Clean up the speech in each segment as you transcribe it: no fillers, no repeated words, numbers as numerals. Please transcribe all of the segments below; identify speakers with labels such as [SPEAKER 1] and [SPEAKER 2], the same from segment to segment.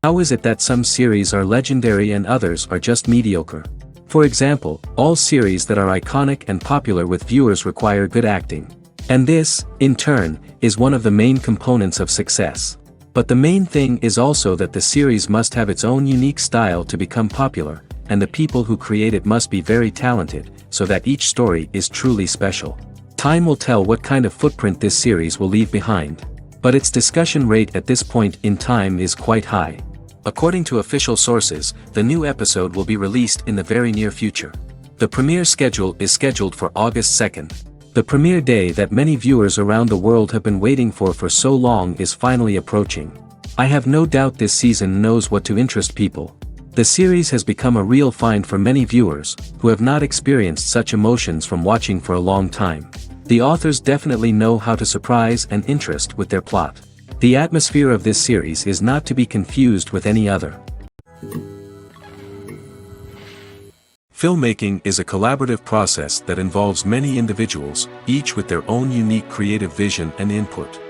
[SPEAKER 1] How is it that some series are legendary and others are just mediocre? For example, all series that are iconic and popular with viewers require good acting. And this, in turn, is one of the main components of success. But the main thing is also that the series must have its own unique style to become popular, and the people who create it must be very talented, so that each story is truly special. Time will tell what kind of footprint this series will leave behind. But its discussion rate at this point in time is quite high. According to official sources, the new episode will be released in the very near future. The premiere schedule is scheduled for August 2nd. The premiere day that many viewers around the world have been waiting for so long is finally approaching. I have no doubt this season knows what to interest people. The series has become a real find for many viewers, who have not experienced such emotions from watching for a long time. The authors definitely know how to surprise and interest with their plot. The atmosphere of this series is not to be confused with any other. Filmmaking is a collaborative process that involves many individuals, each with their own unique creative vision and input.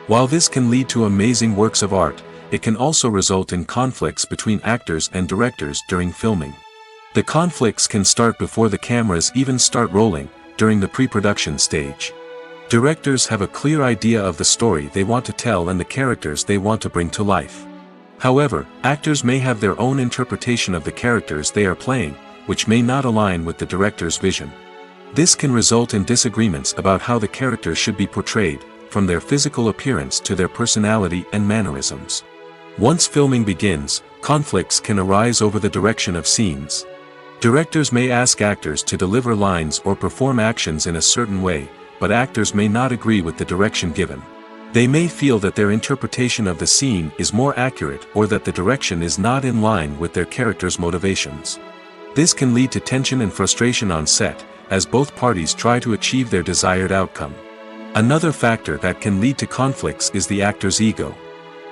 [SPEAKER 1] While this can lead to amazing works of art, it can also result in conflicts between actors and directors during filming. The conflicts can start before the cameras even start rolling, during the pre-production stage. Directors have a clear idea of the story they want to tell and the characters they want to bring to life. However, actors may have their own interpretation of the characters they are playing, which may not align with the director's vision. This can result in disagreements about how the characters should be portrayed, from their physical appearance to their personality and mannerisms. Once filming begins, conflicts can arise over the direction of scenes. Directors may ask actors to deliver lines or perform actions in a certain way, but actors may not agree with the direction given. They may feel that their interpretation of the scene is more accurate or that the direction is not in line with their character's motivations. This can lead to tension and frustration on set, as both parties try to achieve their desired outcome. Another factor that can lead to conflicts is the actor's ego.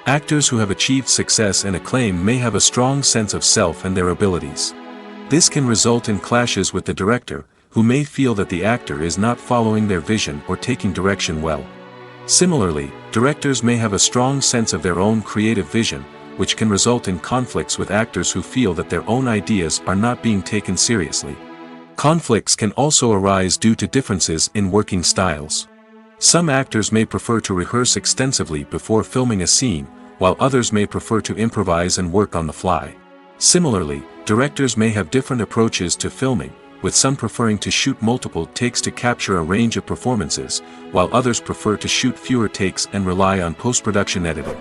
[SPEAKER 1] Actors who have achieved success and acclaim may have a strong sense of self and their abilities. This can result in clashes with the director, who may feel that the actor is not following their vision or taking direction well. Similarly, directors may have a strong sense of their own creative vision, which can result in conflicts with actors who feel that their own ideas are not being taken seriously. Conflicts can also arise due to differences in working styles. Some actors may prefer to rehearse extensively before filming a scene, while others may prefer to improvise and work on the fly. Similarly, directors may have different approaches to filming, with some preferring to shoot multiple takes to capture a range of performances, while others prefer to shoot fewer takes and rely on post-production editing.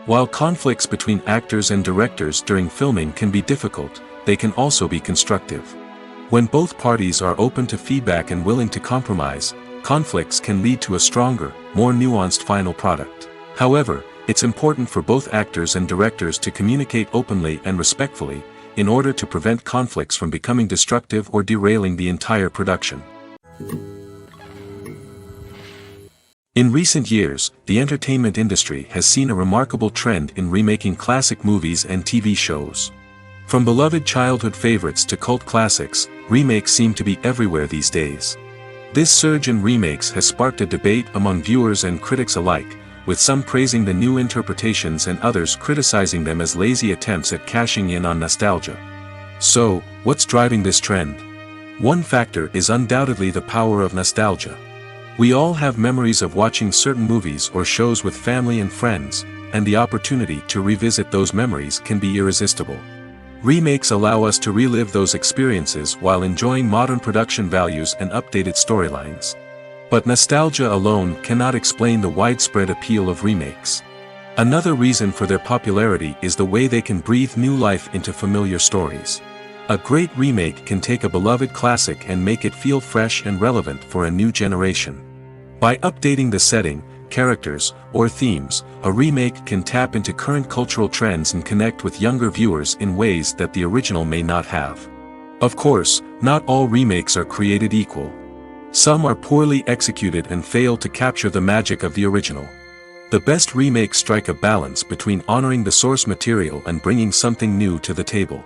[SPEAKER 1] While conflicts between actors and directors during filming can be difficult, they can also be constructive. When both parties are open to feedback and willing to compromise, conflicts can lead to a stronger, more nuanced final product. However, it's important for both actors and directors to communicate openly and respectfully, in order to prevent conflicts from becoming destructive or derailing the entire production. In recent years, the entertainment industry has seen a remarkable trend in remaking classic movies and TV shows. From beloved childhood favorites to cult classics, remakes seem to be everywhere these days. This surge in remakes has sparked a debate among viewers and critics alike, with some praising the new interpretations and others criticizing them as lazy attempts at cashing in on nostalgia. So, what's driving this trend? One factor is undoubtedly the power of nostalgia. We all have memories of watching certain movies or shows with family and friends, and the opportunity to revisit those memories can be irresistible. Remakes allow us to relive those experiences while enjoying modern production values and updated storylines. But nostalgia alone cannot explain the widespread appeal of remakes. Another reason for their popularity is the way they can breathe new life into familiar stories. A great remake can take a beloved classic and make it feel fresh and relevant for a new generation. By updating the setting, characters, or themes, a remake can tap into current cultural trends and connect with younger viewers in ways that the original may not have. Of course, not all remakes are created equal. Some are poorly executed and fail to capture the magic of the original. The best remakes strike a balance between honoring the source material and bringing something new to the table.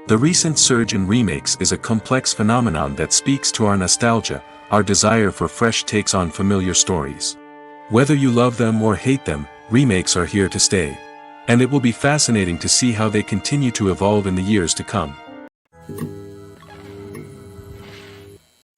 [SPEAKER 1] The recent surge in remakes is a complex phenomenon that speaks to our nostalgia, our desire for fresh takes on familiar stories. Whether you love them or hate them, remakes are here to stay. And it will be fascinating to see how they continue to evolve in the years to come.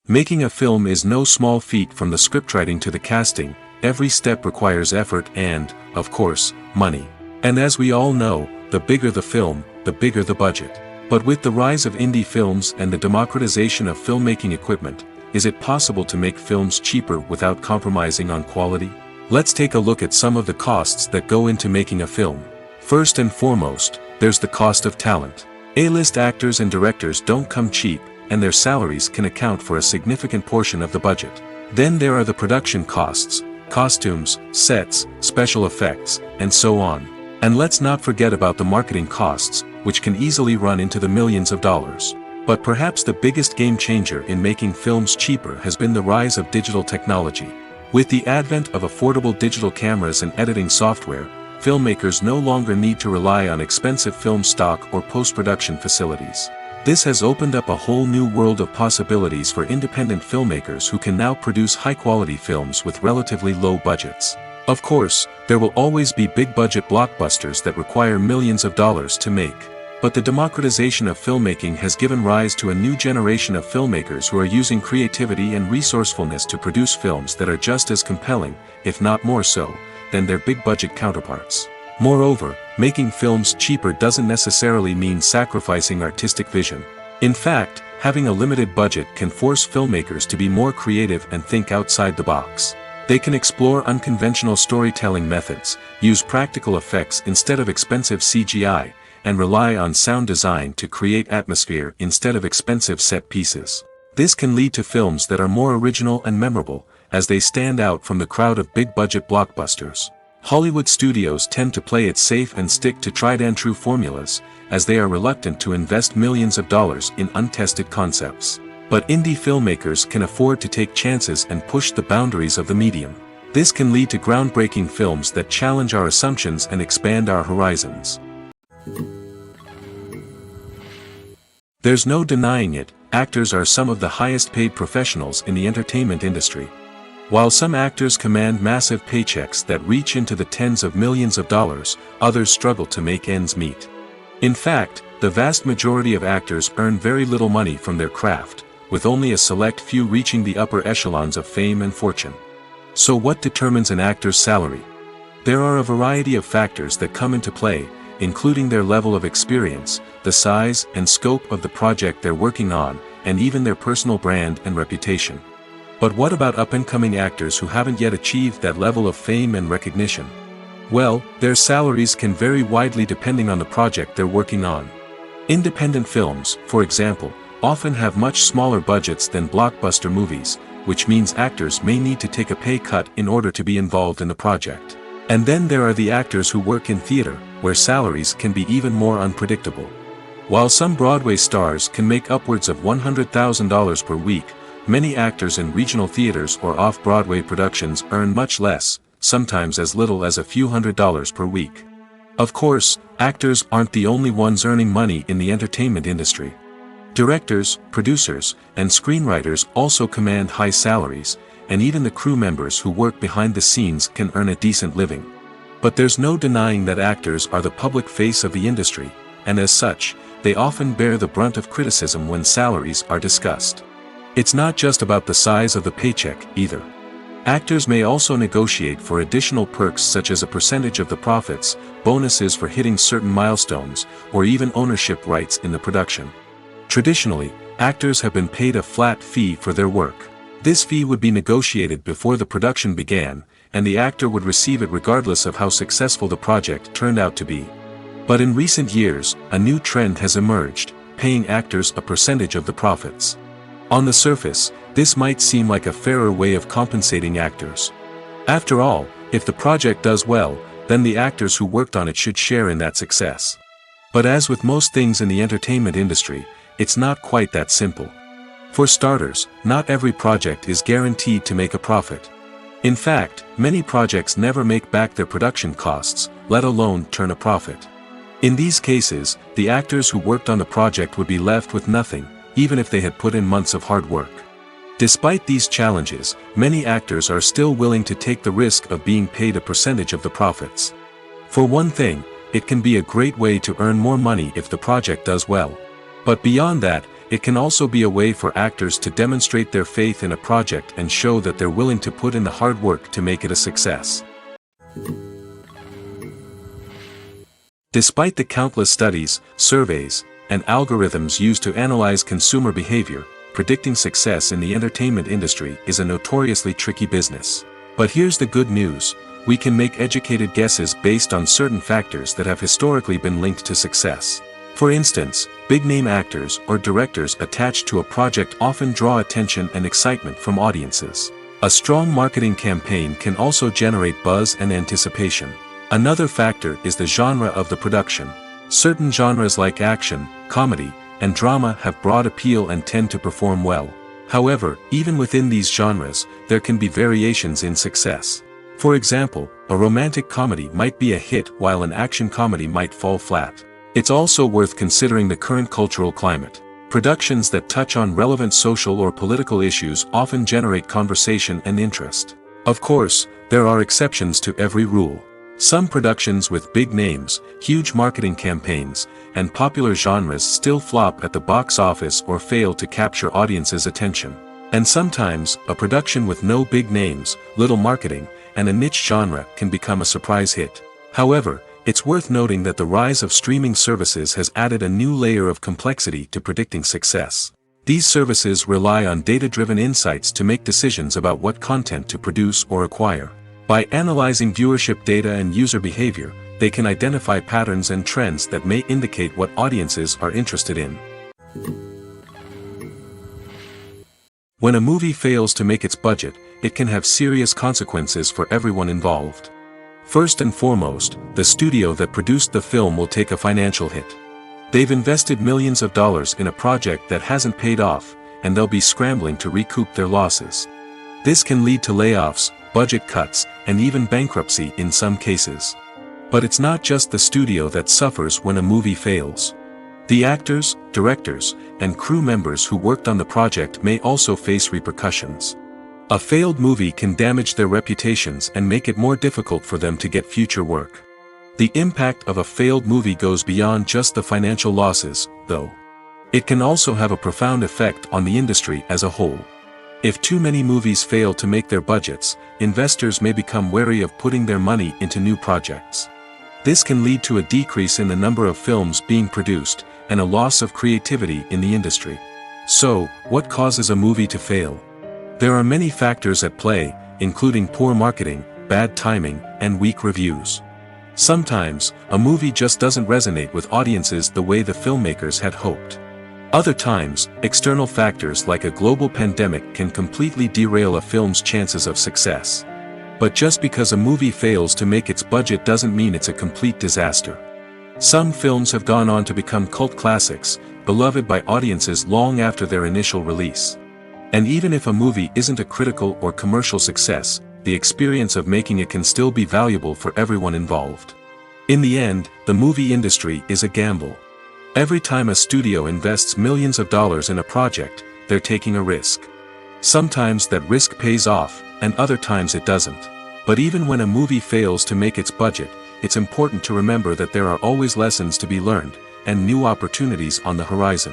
[SPEAKER 1] Making a film is no small feat. From the scriptwriting to the casting, every step requires effort and, of course, money. And as we all know, the bigger the film, the bigger the budget. But with the rise of indie films and the democratization of filmmaking equipment, is it possible to make films cheaper without compromising on quality? Let's take a look at some of the costs that go into making a film. First and foremost, there's the cost of talent. A-list actors and directors don't come cheap, and their salaries can account for a significant portion of the budget. Then there are the production costs, costumes, sets, special effects, and so on. And let's not forget about the marketing costs, which can easily run into the millions of dollars. But perhaps the biggest game changer in making films cheaper has been the rise of digital technology. With the advent of affordable digital cameras and editing software, filmmakers no longer need to rely on expensive film stock or post-production facilities. This has opened up a whole new world of possibilities for independent filmmakers who can now produce high-quality films with relatively low budgets. Of course, there will always be big-budget blockbusters that require millions of dollars to make. But the democratization of filmmaking has given rise to a new generation of filmmakers who are using creativity and resourcefulness to produce films that are just as compelling, if not more so, than their big-budget counterparts. Moreover, making films cheaper doesn't necessarily mean sacrificing artistic vision. In fact, having a limited budget can force filmmakers to be more creative and think outside the box. They can explore unconventional storytelling methods, use practical effects instead of expensive CGI, and rely on sound design to create atmosphere instead of expensive set pieces. This can lead to films that are more original and memorable, as they stand out from the crowd of big-budget blockbusters. Hollywood studios tend to play it safe and stick to tried-and-true formulas, as they are reluctant to invest millions of dollars in untested concepts. But indie filmmakers can afford to take chances and push the boundaries of the medium. This can lead to groundbreaking films that challenge our assumptions and expand our horizons. There's no denying it, actors are some of the highest-paid professionals in the entertainment industry. While some actors command massive paychecks that reach into the tens of millions of dollars, others struggle to make ends meet. In fact, the vast majority of actors earn very little money from their craft, with only a select few reaching the upper echelons of fame and fortune. So what determines an actor's salary? There are a variety of factors that come into play, including their level of experience, the size and scope of the project they're working on, and even their personal brand and reputation. But what about up-and-coming actors who haven't yet achieved that level of fame and recognition? Well, their salaries can vary widely depending on the project they're working on. Independent films, for example, often have much smaller budgets than blockbuster movies, which means actors may need to take a pay cut in order to be involved in the project. And then there are the actors who work in theater, where salaries can be even more unpredictable. While some Broadway stars can make upwards of $100,000 per week, many actors in regional theaters or off-Broadway productions earn much less, sometimes as little as a few $100s per week. Of course, actors aren't the only ones earning money in the entertainment industry. Directors, producers, and screenwriters also command high salaries, and even the crew members who work behind the scenes can earn a decent living. But there's no denying that actors are the public face of the industry, and as such, they often bear the brunt of criticism when salaries are discussed. It's not just about the size of the paycheck, either. Actors may also negotiate for additional perks such as a percentage of the profits, bonuses for hitting certain milestones, or even ownership rights in the production. Traditionally, actors have been paid a flat fee for their work. This fee would be negotiated before the production began, and the actor would receive it regardless of how successful the project turned out to be. But in recent years, a new trend has emerged, paying actors a percentage of the profits. On the surface, this might seem like a fairer way of compensating actors. After all, if the project does well, then the actors who worked on it should share in that success. But as with most things in the entertainment industry, it's not quite that simple. For starters, not every project is guaranteed to make a profit. In fact, many projects never make back their production costs, let alone turn a profit. In these cases, the actors who worked on the project would be left with nothing, even if they had put in months of hard work. Despite these challenges, many actors are still willing to take the risk of being paid a percentage of the profits. For one thing, it can be a great way to earn more money if the project does well. But beyond that, it can also be a way for actors to demonstrate their faith in a project and show that they're willing to put in the hard work to make it a success. Despite the countless studies, surveys, and algorithms used to analyze consumer behavior, predicting success in the entertainment industry is a notoriously tricky business. But here's the good news: we can make educated guesses based on certain factors that have historically been linked to success. For instance, big-name actors or directors attached to a project often draw attention and excitement from audiences. A strong marketing campaign can also generate buzz and anticipation. Another factor is the genre of the production. Certain genres like action, comedy, and drama have broad appeal and tend to perform well. However, even within these genres, there can be variations in success. For example, a romantic comedy might be a hit while an action comedy might fall flat. It's also worth considering the current cultural climate. Productions that touch on relevant social or political issues often generate conversation and interest. Of course, there are exceptions to every rule. Some productions with big names, huge marketing campaigns, and popular genres still flop at the box office or fail to capture audiences' attention. And sometimes, a production with no big names, little marketing, and a niche genre can become a surprise hit. However, it's worth noting that the rise of streaming services has added a new layer of complexity to predicting success. These services rely on data-driven insights to make decisions about what content to produce or acquire. By analyzing viewership data and user behavior, they can identify patterns and trends that may indicate what audiences are interested in. When a movie fails to make its budget, it can have serious consequences for everyone involved. First and foremost, the studio that produced the film will take a financial hit. They've invested millions of dollars in a project that hasn't paid off, and they'll be scrambling to recoup their losses. This can lead to layoffs, budget cuts, and even bankruptcy in some cases. But it's not just the studio that suffers when a movie fails. The actors, directors, and crew members who worked on the project may also face repercussions. A failed movie can damage their reputations and make it more difficult for them to get future work. The impact of a failed movie goes beyond just the financial losses, though. It can also have a profound effect on the industry as a whole. If too many movies fail to make their budgets, investors may become wary of putting their money into new projects. This can lead to a decrease in the number of films being produced, and a loss of creativity in the industry. So, what causes a movie to fail? There are many factors at play, including poor marketing, bad timing, and weak reviews. Sometimes, a movie just doesn't resonate with audiences the way the filmmakers had hoped. Other times, external factors like a global pandemic can completely derail a film's chances of success. But just because a movie fails to make its budget doesn't mean it's a complete disaster. Some films have gone on to become cult classics, beloved by audiences long after their initial release. And even if a movie isn't a critical or commercial success, the experience of making it can still be valuable for everyone involved. In the end, the movie industry is a gamble. Every time a studio invests millions of dollars in a project, they're taking a risk. Sometimes that risk pays off, and other times it doesn't. But even when a movie fails to make its budget, it's important to remember that there are always lessons to be learned, and new opportunities on the horizon.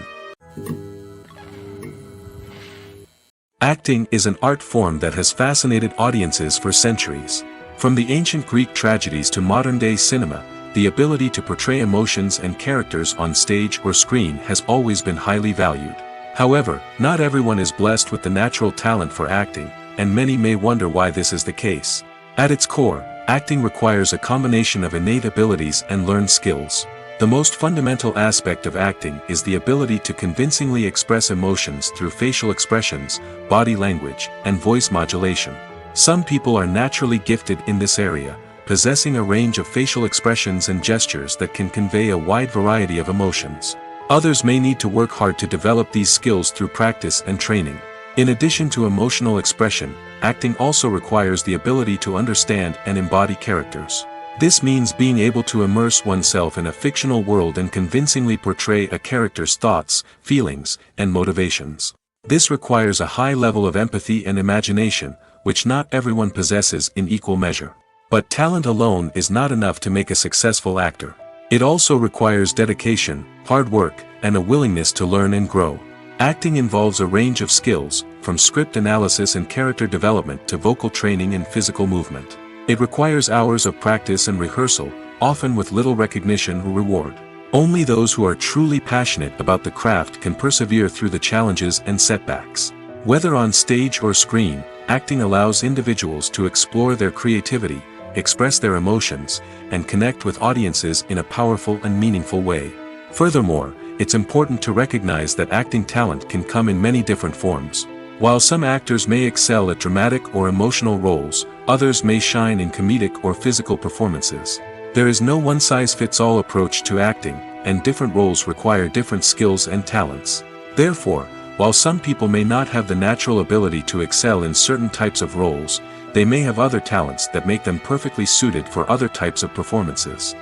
[SPEAKER 1] Acting is an art form that has fascinated audiences for centuries. From the ancient Greek tragedies to modern-day cinema, the ability to portray emotions and characters on stage or screen has always been highly valued. However, not everyone is blessed with the natural talent for acting, and many may wonder why this is the case. At its core, acting requires a combination of innate abilities and learned skills. The most fundamental aspect of acting is the ability to convincingly express emotions through facial expressions, body language, and voice modulation. Some people are naturally gifted in this area, possessing a range of facial expressions and gestures that can convey a wide variety of emotions. Others may need to work hard to develop these skills through practice and training. In addition to emotional expression, acting also requires the ability to understand and embody characters. This means being able to immerse oneself in a fictional world and convincingly portray a character's thoughts, feelings, and motivations. This requires a high level of empathy and imagination, which not everyone possesses in equal measure. But talent alone is not enough to make a successful actor. It also requires dedication, hard work, and a willingness to learn and grow. Acting involves a range of skills, from script analysis and character development to vocal training and physical movement. It requires hours of practice and rehearsal, often with little recognition or reward. Only those who are truly passionate about the craft can persevere through the challenges and setbacks. Whether on stage or screen, acting allows individuals to explore their creativity, express their emotions, and connect with audiences in a powerful and meaningful way. Furthermore, it's important to recognize that acting talent can come in many different forms. While some actors may excel at dramatic or emotional roles, others may shine in comedic or physical performances. There is no one-size-fits-all approach to acting, and different roles require different skills and talents. Therefore, while some people may not have the natural ability to excel in certain types of roles, they may have other talents that make them perfectly suited for other types of performances.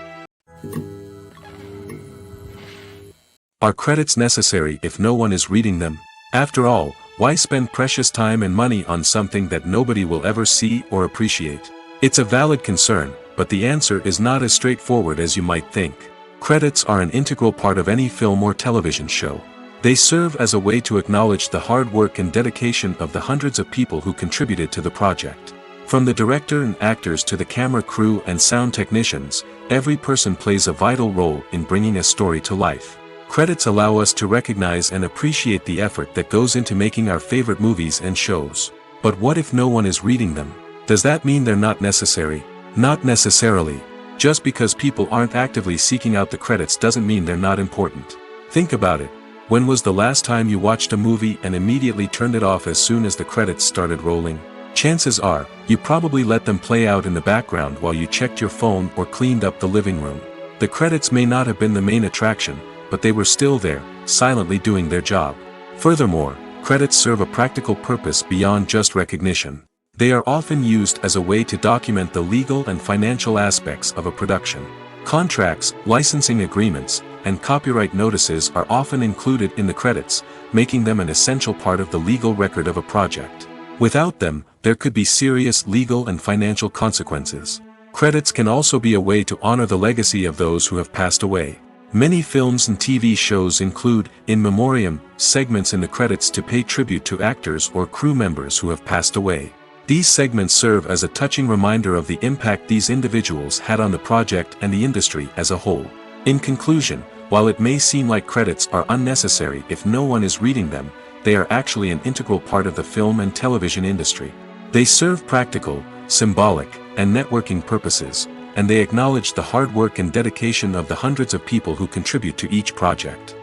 [SPEAKER 1] Are credits necessary if no one is reading them? After all, why spend precious time and money on something that nobody will ever see or appreciate? It's a valid concern, but the answer is not as straightforward as you might think. Credits are an integral part of any film or television show. They serve as a way to acknowledge the hard work and dedication of the hundreds of people who contributed to the project. From the director and actors to the camera crew and sound technicians, every person plays a vital role in bringing a story to life. Credits allow us to recognize and appreciate the effort that goes into making our favorite movies and shows. But what if no one is reading them? Does that mean they're not necessary? Not necessarily. Just because people aren't actively seeking out the credits doesn't mean they're not important. Think about it. When was the last time you watched a movie and immediately turned it off as soon as the credits started rolling? Chances are, you probably let them play out in the background while you checked your phone or cleaned up the living room. The credits may not have been the main attraction, but they were still there, silently doing their job. Furthermore, credits serve a practical purpose beyond just recognition. They are often used as a way to document the legal and financial aspects of a production. Contracts, licensing agreements, and copyright notices are often included in the credits, making them an essential part of the legal record of a project. Without them, there could be serious legal and financial consequences. Credits can also be a way to honor the legacy of those who have passed away. Many films and TV shows include, in memoriam, segments in the credits to pay tribute to actors or crew members who have passed away. These segments serve as a touching reminder of the impact these individuals had on the project and the industry as a whole. In conclusion, while it may seem like credits are unnecessary if no one is reading them, they are actually an integral part of the film and television industry. They serve practical, symbolic, and networking purposes, and they acknowledge the hard work and dedication of the hundreds of people who contribute to each project.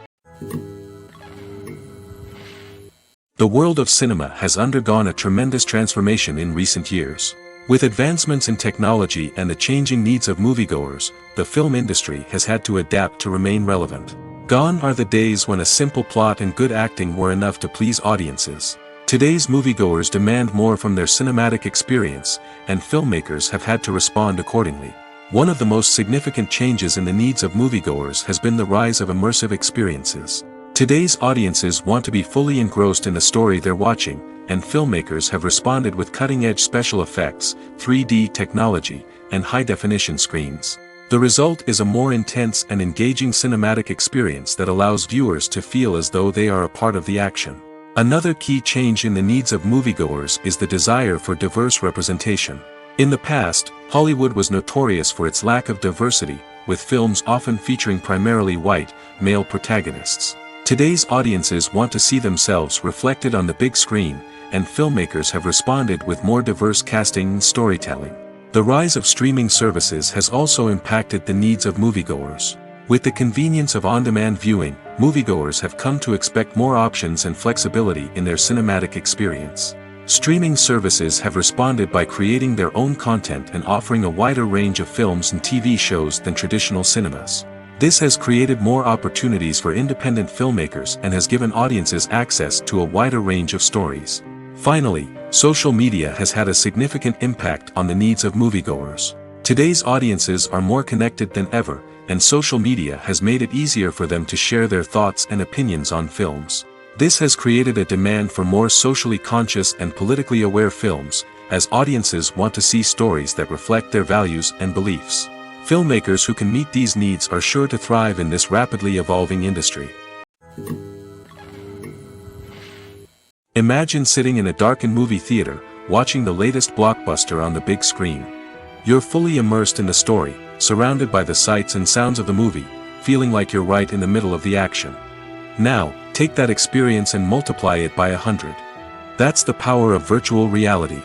[SPEAKER 1] The world of cinema has undergone a tremendous transformation in recent years. With advancements in technology and the changing needs of moviegoers, the film industry has had to adapt to remain relevant. Gone are the days when a simple plot and good acting were enough to please audiences. Today's moviegoers demand more from their cinematic experience, and filmmakers have had to respond accordingly. One of the most significant changes in the needs of moviegoers has been the rise of immersive experiences. Today's audiences want to be fully engrossed in the story they're watching, and filmmakers have responded with cutting-edge special effects, 3D technology, and high-definition screens. The result is a more intense and engaging cinematic experience that allows viewers to feel as though they are a part of the action. Another key change in the needs of moviegoers is the desire for diverse representation. In the past, Hollywood was notorious for its lack of diversity, with films often featuring primarily white, male protagonists. Today's audiences want to see themselves reflected on the big screen, and filmmakers have responded with more diverse casting and storytelling. The rise of streaming services has also impacted the needs of moviegoers. With the convenience of on-demand viewing, moviegoers have come to expect more options and flexibility in their cinematic experience. Streaming services have responded by creating their own content and offering a wider range of films and TV shows than traditional cinemas. This has created more opportunities for independent filmmakers and has given audiences access to a wider range of stories. Finally, social media has had a significant impact on the needs of moviegoers. Today's audiences are more connected than ever, and social media has made it easier for them to share their thoughts and opinions on films. This has created a demand for more socially conscious and politically aware films, as audiences want to see stories that reflect their values and beliefs. Filmmakers who can meet these needs are sure to thrive in this rapidly evolving industry. Imagine sitting in a darkened movie theater, watching the latest blockbuster on the big screen. You're fully immersed in the story, surrounded by the sights and sounds of the movie, feeling like you're right in the middle of the action. Now, take that experience and multiply it by 100. That's the power of virtual reality.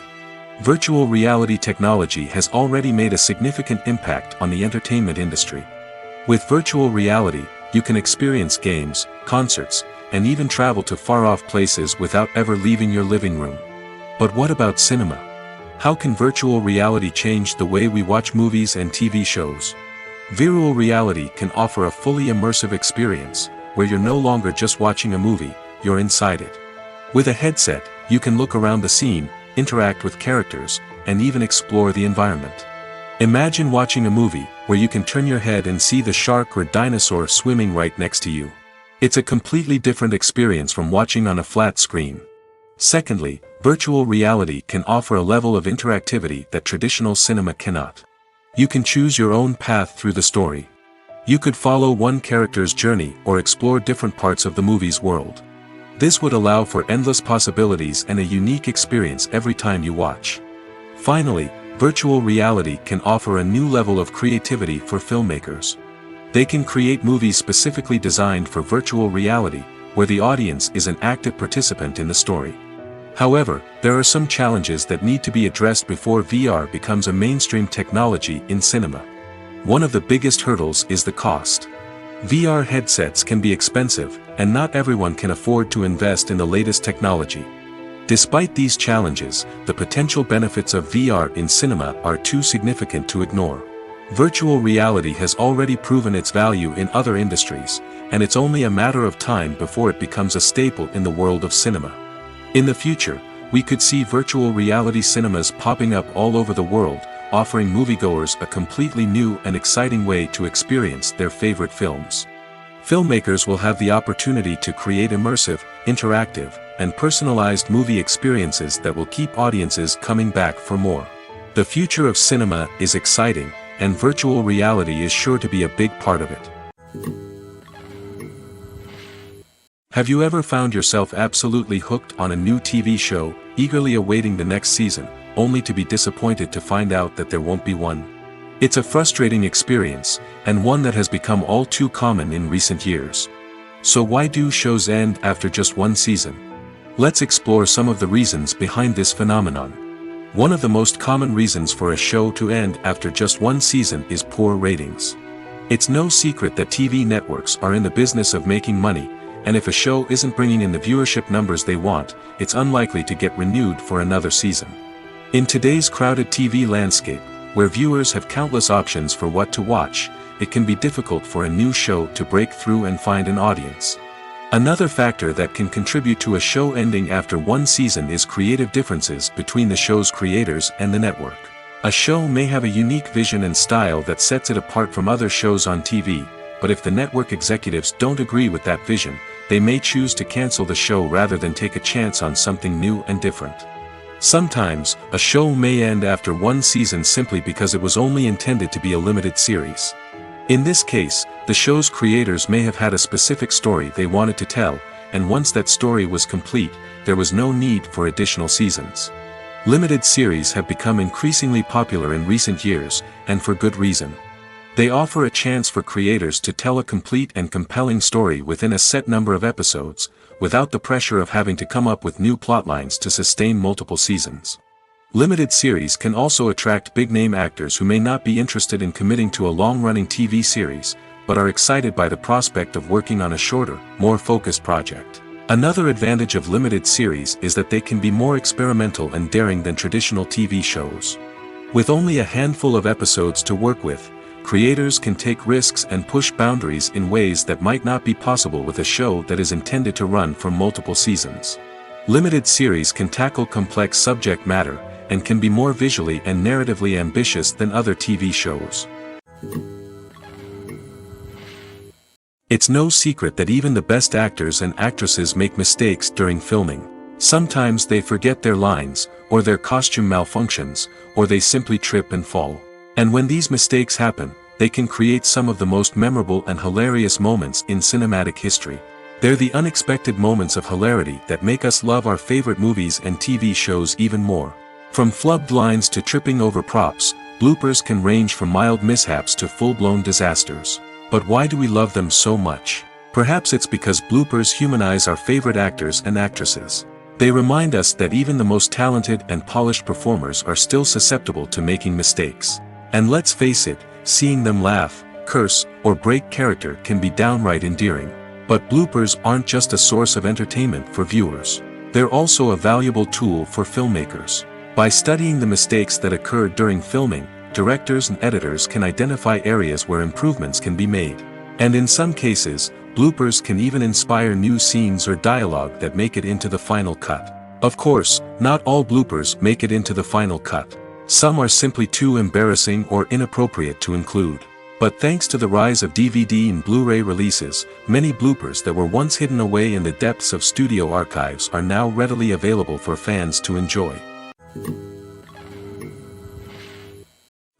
[SPEAKER 1] Virtual reality technology has already made a significant impact on the entertainment industry. With virtual reality, you can experience games, concerts, and even travel to far-off places without ever leaving your living room. But what about cinema? How can virtual reality change the way we watch movies and TV shows? Virtual reality can offer a fully immersive experience, where you're no longer just watching a movie, you're inside it. With a headset, you can look around the scene, interact with characters, and even explore the environment. Imagine watching a movie where you can turn your head and see the shark or dinosaur swimming right next to you. It's a completely different experience from watching on a flat screen. Secondly, virtual reality can offer a level of interactivity that traditional cinema cannot. You can choose your own path through the story. You could follow one character's journey or explore different parts of the movie's world. This would allow for endless possibilities and a unique experience every time you watch. Finally, virtual reality can offer a new level of creativity for filmmakers. They can create movies specifically designed for virtual reality, where the audience is an active participant in the story. However, there are some challenges that need to be addressed before VR becomes a mainstream technology in cinema. One of the biggest hurdles is the cost. VR headsets can be expensive, and not everyone can afford to invest in the latest technology. Despite these challenges, the potential benefits of VR in cinema are too significant to ignore. Virtual reality has already proven its value in other industries, and it's only a matter of time before it becomes a staple in the world of cinema. In the future, we could see virtual reality cinemas popping up all over the world, offering moviegoers a completely new and exciting way to experience their favorite films. Filmmakers will have the opportunity to create immersive, interactive, and personalized movie experiences that will keep audiences coming back for more. The future of cinema is exciting, and virtual reality is sure to be a big part of it. Have you ever found yourself absolutely hooked on a new TV show, eagerly awaiting the next season, only to be disappointed to find out that there won't be one? It's a frustrating experience, and one that has become all too common in recent years. So why do shows end after just one season? Let's explore some of the reasons behind this phenomenon. One of the most common reasons for a show to end after just one season is poor ratings. It's no secret that TV networks are in the business of making money, and if a show isn't bringing in the viewership numbers they want, it's unlikely to get renewed for another season. In today's crowded TV landscape, where viewers have countless options for what to watch, it can be difficult for a new show to break through and find an audience. Another factor that can contribute to a show ending after one season is creative differences between the show's creators and the network. A show may have a unique vision and style that sets it apart from other shows on TV, but if the network executives don't agree with that vision, they may choose to cancel the show rather than take a chance on something new and different. Sometimes, a show may end after one season simply because it was only intended to be a limited series. In this case, the show's creators may have had a specific story they wanted to tell, and once that story was complete, there was no need for additional seasons. Limited series have become increasingly popular in recent years, and for good reason. They offer a chance for creators to tell a complete and compelling story within a set number of episodes, without the pressure of having to come up with new plotlines to sustain multiple seasons. Limited series can also attract big-name actors who may not be interested in committing to a long-running TV series, but are excited by the prospect of working on a shorter, more focused project. Another advantage of limited series is that they can be more experimental and daring than traditional TV shows. With only a handful of episodes to work with, creators can take risks and push boundaries in ways that might not be possible with a show that is intended to run for multiple seasons. Limited series can tackle complex subject matter, and can be more visually and narratively ambitious than other TV shows. It's no secret that even the best actors and actresses make mistakes during filming. Sometimes they forget their lines, or their costume malfunctions, or they simply trip and fall. And when these mistakes happen, they can create some of the most memorable and hilarious moments in cinematic history. They're the unexpected moments of hilarity that make us love our favorite movies and TV shows even more. From flubbed lines to tripping over props, bloopers can range from mild mishaps to full-blown disasters. But why do we love them so much? Perhaps it's because bloopers humanize our favorite actors and actresses. They remind us that even the most talented and polished performers are still susceptible to making mistakes. And let's face it, seeing them laugh, curse, or break character can be downright endearing. But bloopers aren't just a source of entertainment for viewers. They're also a valuable tool for filmmakers. By studying the mistakes that occurred during filming, directors and editors can identify areas where improvements can be made. And in some cases, bloopers can even inspire new scenes or dialogue that make it into the final cut. Of course, not all bloopers make it into the final cut. Some are simply too embarrassing or inappropriate to include. But thanks to the rise of DVD and Blu-ray releases, many bloopers that were once hidden away in the depths of studio archives are now readily available for fans to enjoy.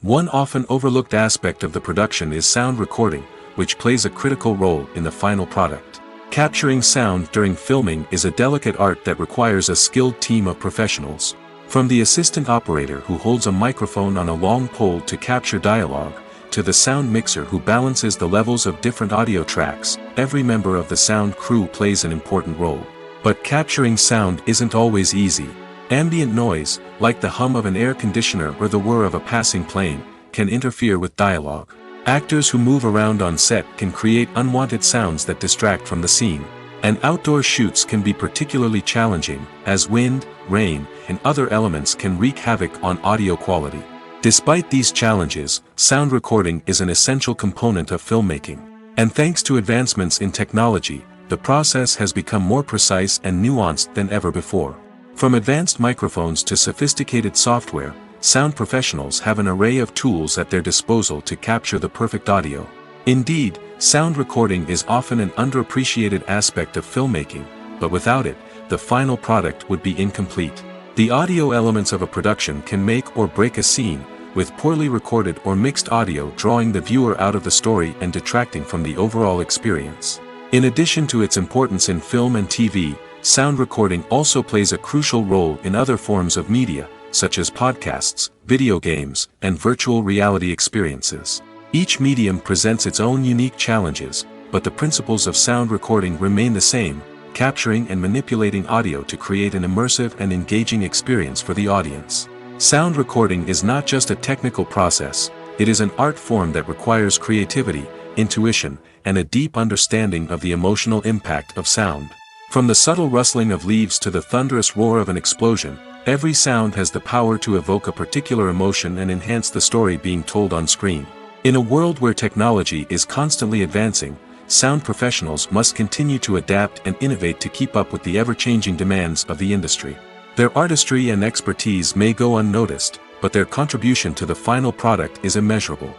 [SPEAKER 1] One often overlooked aspect of the production is sound recording, which plays a critical role in the final product. Capturing sound during filming is a delicate art that requires a skilled team of professionals. From the assistant operator who holds a microphone on a long pole to capture dialogue, to the sound mixer who balances the levels of different audio tracks, every member of the sound crew plays an important role. But capturing sound isn't always easy. Ambient noise, like the hum of an air conditioner or the whir of a passing plane, can interfere with dialogue. Actors who move around on set can create unwanted sounds that distract from the scene. And outdoor shoots can be particularly challenging, as wind, rain, and other elements can wreak havoc on audio quality. Despite these challenges, sound recording is an essential component of filmmaking. And thanks to advancements in technology, the process has become more precise and nuanced than ever before. From advanced microphones to sophisticated software, sound professionals have an array of tools at their disposal to capture the perfect audio. Indeed, sound recording is often an underappreciated aspect of filmmaking, but without it, the final product would be incomplete. The audio elements of a production can make or break a scene, with poorly recorded or mixed audio drawing the viewer out of the story and detracting from the overall experience. In addition to its importance in film and TV, sound recording also plays a crucial role in other forms of media, such as podcasts, video games, and virtual reality experiences. Each medium presents its own unique challenges, but the principles of sound recording remain the same, capturing and manipulating audio to create an immersive and engaging experience for the audience. Sound recording is not just a technical process, it is an art form that requires creativity, intuition, and a deep understanding of the emotional impact of sound. From the subtle rustling of leaves to the thunderous roar of an explosion, every sound has the power to evoke a particular emotion and enhance the story being told on screen. In a world where technology is constantly advancing, sound professionals must continue to adapt and innovate to keep up with the ever-changing demands of the industry. Their artistry and expertise may go unnoticed, but their contribution to the final product is immeasurable.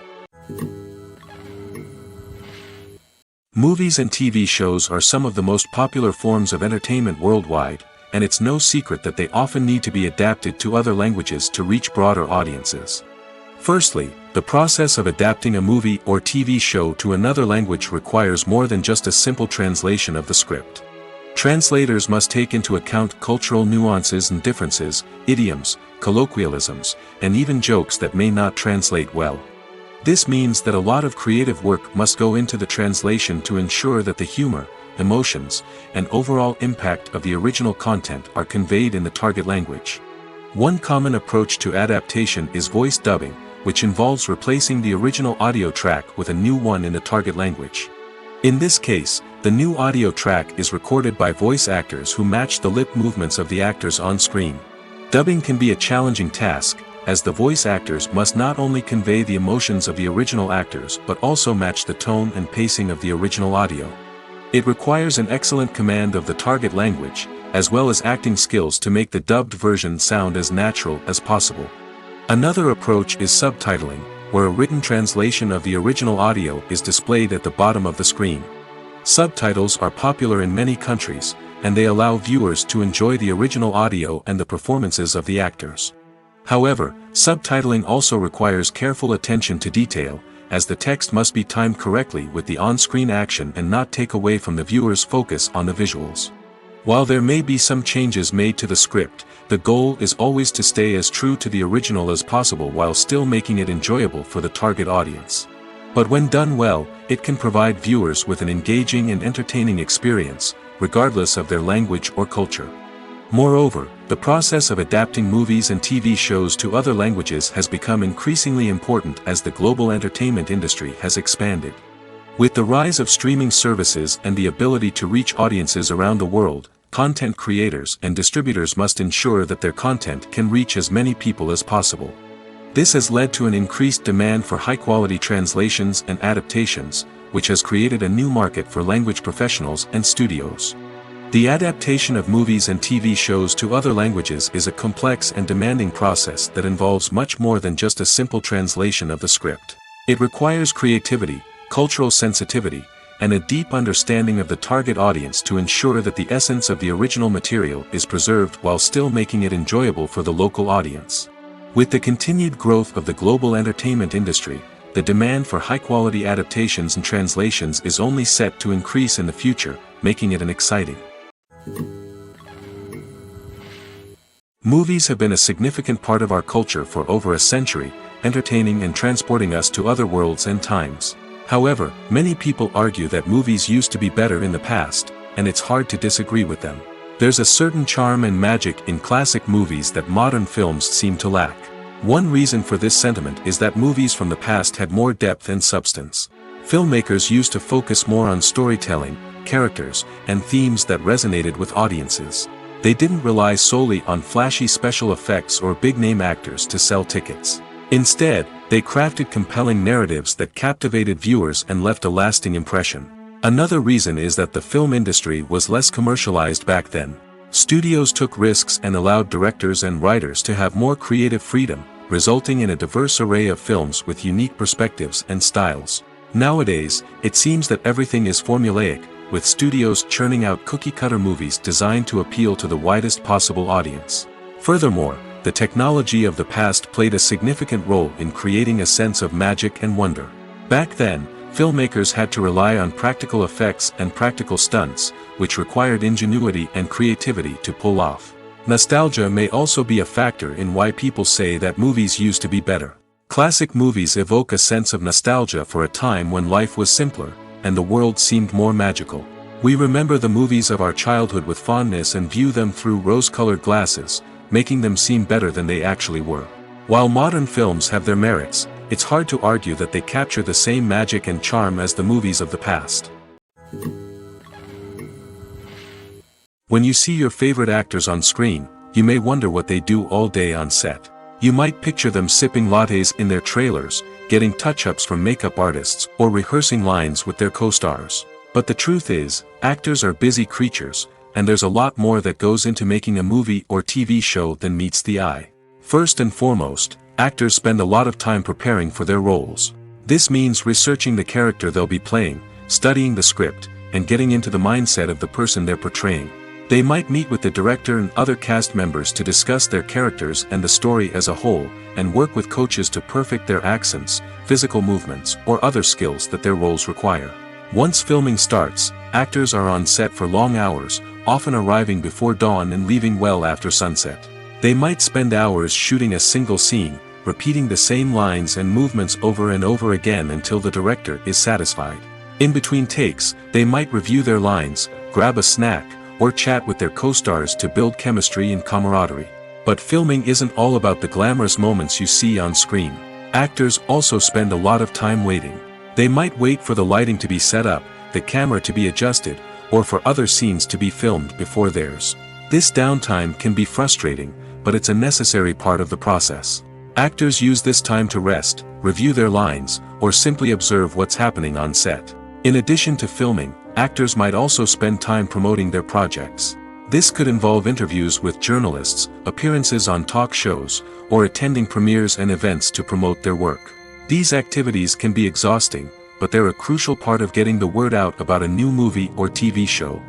[SPEAKER 1] Movies and TV shows are some of the most popular forms of entertainment worldwide, and it's no secret that they often need to be adapted to other languages to reach broader audiences. Firstly, the process of adapting a movie or TV show to another language requires more than just a simple translation of the script. Translators must take into account cultural nuances and differences, idioms, colloquialisms, and even jokes that may not translate well. This means that a lot of creative work must go into the translation to ensure that the humor, emotions, and overall impact of the original content are conveyed in the target language. One common approach to adaptation is voice dubbing, which involves replacing the original audio track with a new one in the target language. In this case, the new audio track is recorded by voice actors who match the lip movements of the actors on screen. Dubbing can be a challenging task, as the voice actors must not only convey the emotions of the original actors but also match the tone and pacing of the original audio. It requires an excellent command of the target language, as well as acting skills to make the dubbed version sound as natural as possible. Another approach is subtitling, where a written translation of the original audio is displayed at the bottom of the screen. Subtitles are popular in many countries, and they allow viewers to enjoy the original audio and the performances of the actors. However, subtitling also requires careful attention to detail, as the text must be timed correctly with the on-screen action and not take away from the viewer's focus on the visuals. While there may be some changes made to the script, the goal is always to stay as true to the original as possible while still making it enjoyable for the target audience. But when done well, it can provide viewers with an engaging and entertaining experience, regardless of their language or culture. Moreover, the process of adapting movies and TV shows to other languages has become increasingly important as the global entertainment industry has expanded. With the rise of streaming services and the ability to reach audiences around the world, content creators and distributors must ensure that their content can reach as many people as possible. This has led to an increased demand for high-quality translations and adaptations, which has created a new market for language professionals and studios. The adaptation of movies and TV shows to other languages is a complex and demanding process that involves much more than just a simple translation of the script. It requires creativity, cultural sensitivity, and a deep understanding of the target audience to ensure that the essence of the original material is preserved while still making it enjoyable for the local audience. With the continued growth of the global entertainment industry, the demand for high-quality adaptations and translations is only set to increase in the future, making it an exciting. Movies have been a significant part of our culture for over a century, entertaining and transporting us to other worlds and times. However, many people argue that movies used to be better in the past, and it's hard to disagree with them. There's a certain charm and magic in classic movies that modern films seem to lack. One reason for this sentiment is that movies from the past had more depth and substance. Filmmakers used to focus more on storytelling, characters, and themes that resonated with audiences. They didn't rely solely on flashy special effects or big-name actors to sell tickets. Instead, they crafted compelling narratives that captivated viewers and left a lasting impression. Another reason is that the film industry was less commercialized back then. Studios took risks and allowed directors and writers to have more creative freedom, resulting in a diverse array of films with unique perspectives and styles. Nowadays, it seems that everything is formulaic, with studios churning out cookie-cutter movies designed to appeal to the widest possible audience. Furthermore, the technology of the past played a significant role in creating a sense of magic and wonder. Back then, filmmakers had to rely on practical effects and practical stunts, which required ingenuity and creativity to pull off. Nostalgia may also be a factor in why people say that movies used to be better. Classic movies evoke a sense of nostalgia for a time when life was simpler, and the world seemed more magical. We remember the movies of our childhood with fondness and view them through rose-colored glasses, making them seem better than they actually were. While modern films have their merits, it's hard to argue that they capture the same magic and charm as the movies of the past. When you see your favorite actors on screen, you may wonder what they do all day on set. You might picture them sipping lattes in their trailers, getting touch-ups from makeup artists, or rehearsing lines with their co-stars. But the truth is, actors are busy creatures, and there's a lot more that goes into making a movie or TV show than meets the eye. First and foremost, actors spend a lot of time preparing for their roles. This means researching the character they'll be playing, studying the script, and getting into the mindset of the person they're portraying. They might meet with the director and other cast members to discuss their characters and the story as a whole, and work with coaches to perfect their accents, physical movements, or other skills that their roles require. Once filming starts, actors are on set for long hours, often arriving before dawn and leaving well after sunset. They might spend hours shooting a single scene, repeating the same lines and movements over and over again until the director is satisfied. In between takes, they might review their lines, grab a snack, or chat with their co-stars to build chemistry and camaraderie. But filming isn't all about the glamorous moments you see on screen. Actors also spend a lot of time waiting. They might wait for the lighting to be set up, the camera to be adjusted, or for other scenes to be filmed before theirs. This downtime can be frustrating, but it's a necessary part of the process. Actors use this time to rest, review their lines, or simply observe what's happening on set. In addition to filming, actors might also spend time promoting their projects. This could involve interviews with journalists, appearances on talk shows, or attending premieres and events to promote their work. These activities can be exhausting, but they're a crucial part of getting the word out about a new movie or TV show.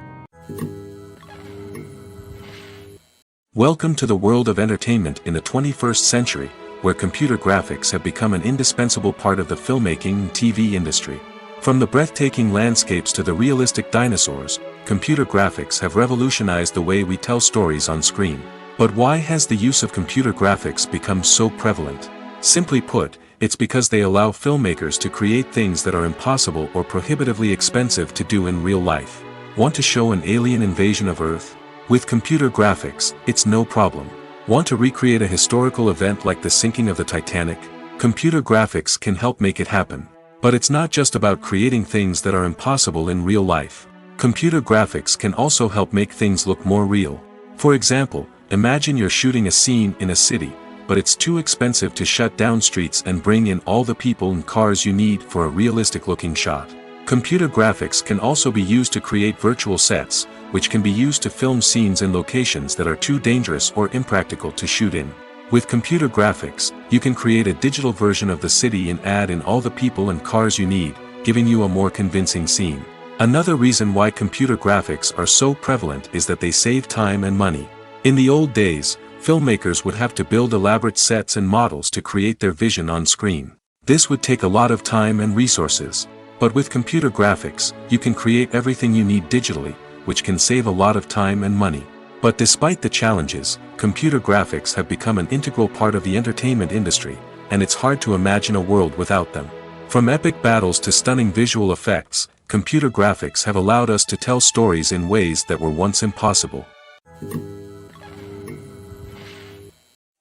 [SPEAKER 1] Welcome to the world of entertainment in the 21st century, where computer graphics have become an indispensable part of the filmmaking and TV industry. From the breathtaking landscapes to the realistic dinosaurs, computer graphics have revolutionized the way we tell stories on screen. But why has the use of computer graphics become so prevalent? Simply put, it's because they allow filmmakers to create things that are impossible or prohibitively expensive to do in real life. Want to show an alien invasion of Earth? With computer graphics, it's no problem. Want to recreate a historical event like the sinking of the Titanic? Computer graphics can help make it happen. But it's not just about creating things that are impossible in real life. Computer graphics can also help make things look more real. For example, imagine you're shooting a scene in a city, but it's too expensive to shut down streets and bring in all the people and cars you need for a realistic-looking shot. Computer graphics can also be used to create virtual sets, which can be used to film scenes in locations that are too dangerous or impractical to shoot in. With computer graphics, you can create a digital version of the city and add in all the people and cars you need, giving you a more convincing scene. Another reason why computer graphics are so prevalent is that they save time and money. In the old days, filmmakers would have to build elaborate sets and models to create their vision on screen. This would take a lot of time and resources. But with computer graphics, you can create everything you need digitally, which can save a lot of time and money. But despite the challenges, computer graphics have become an integral part of the entertainment industry, and it's hard to imagine a world without them. From epic battles to stunning visual effects, computer graphics have allowed us to tell stories in ways that were once impossible.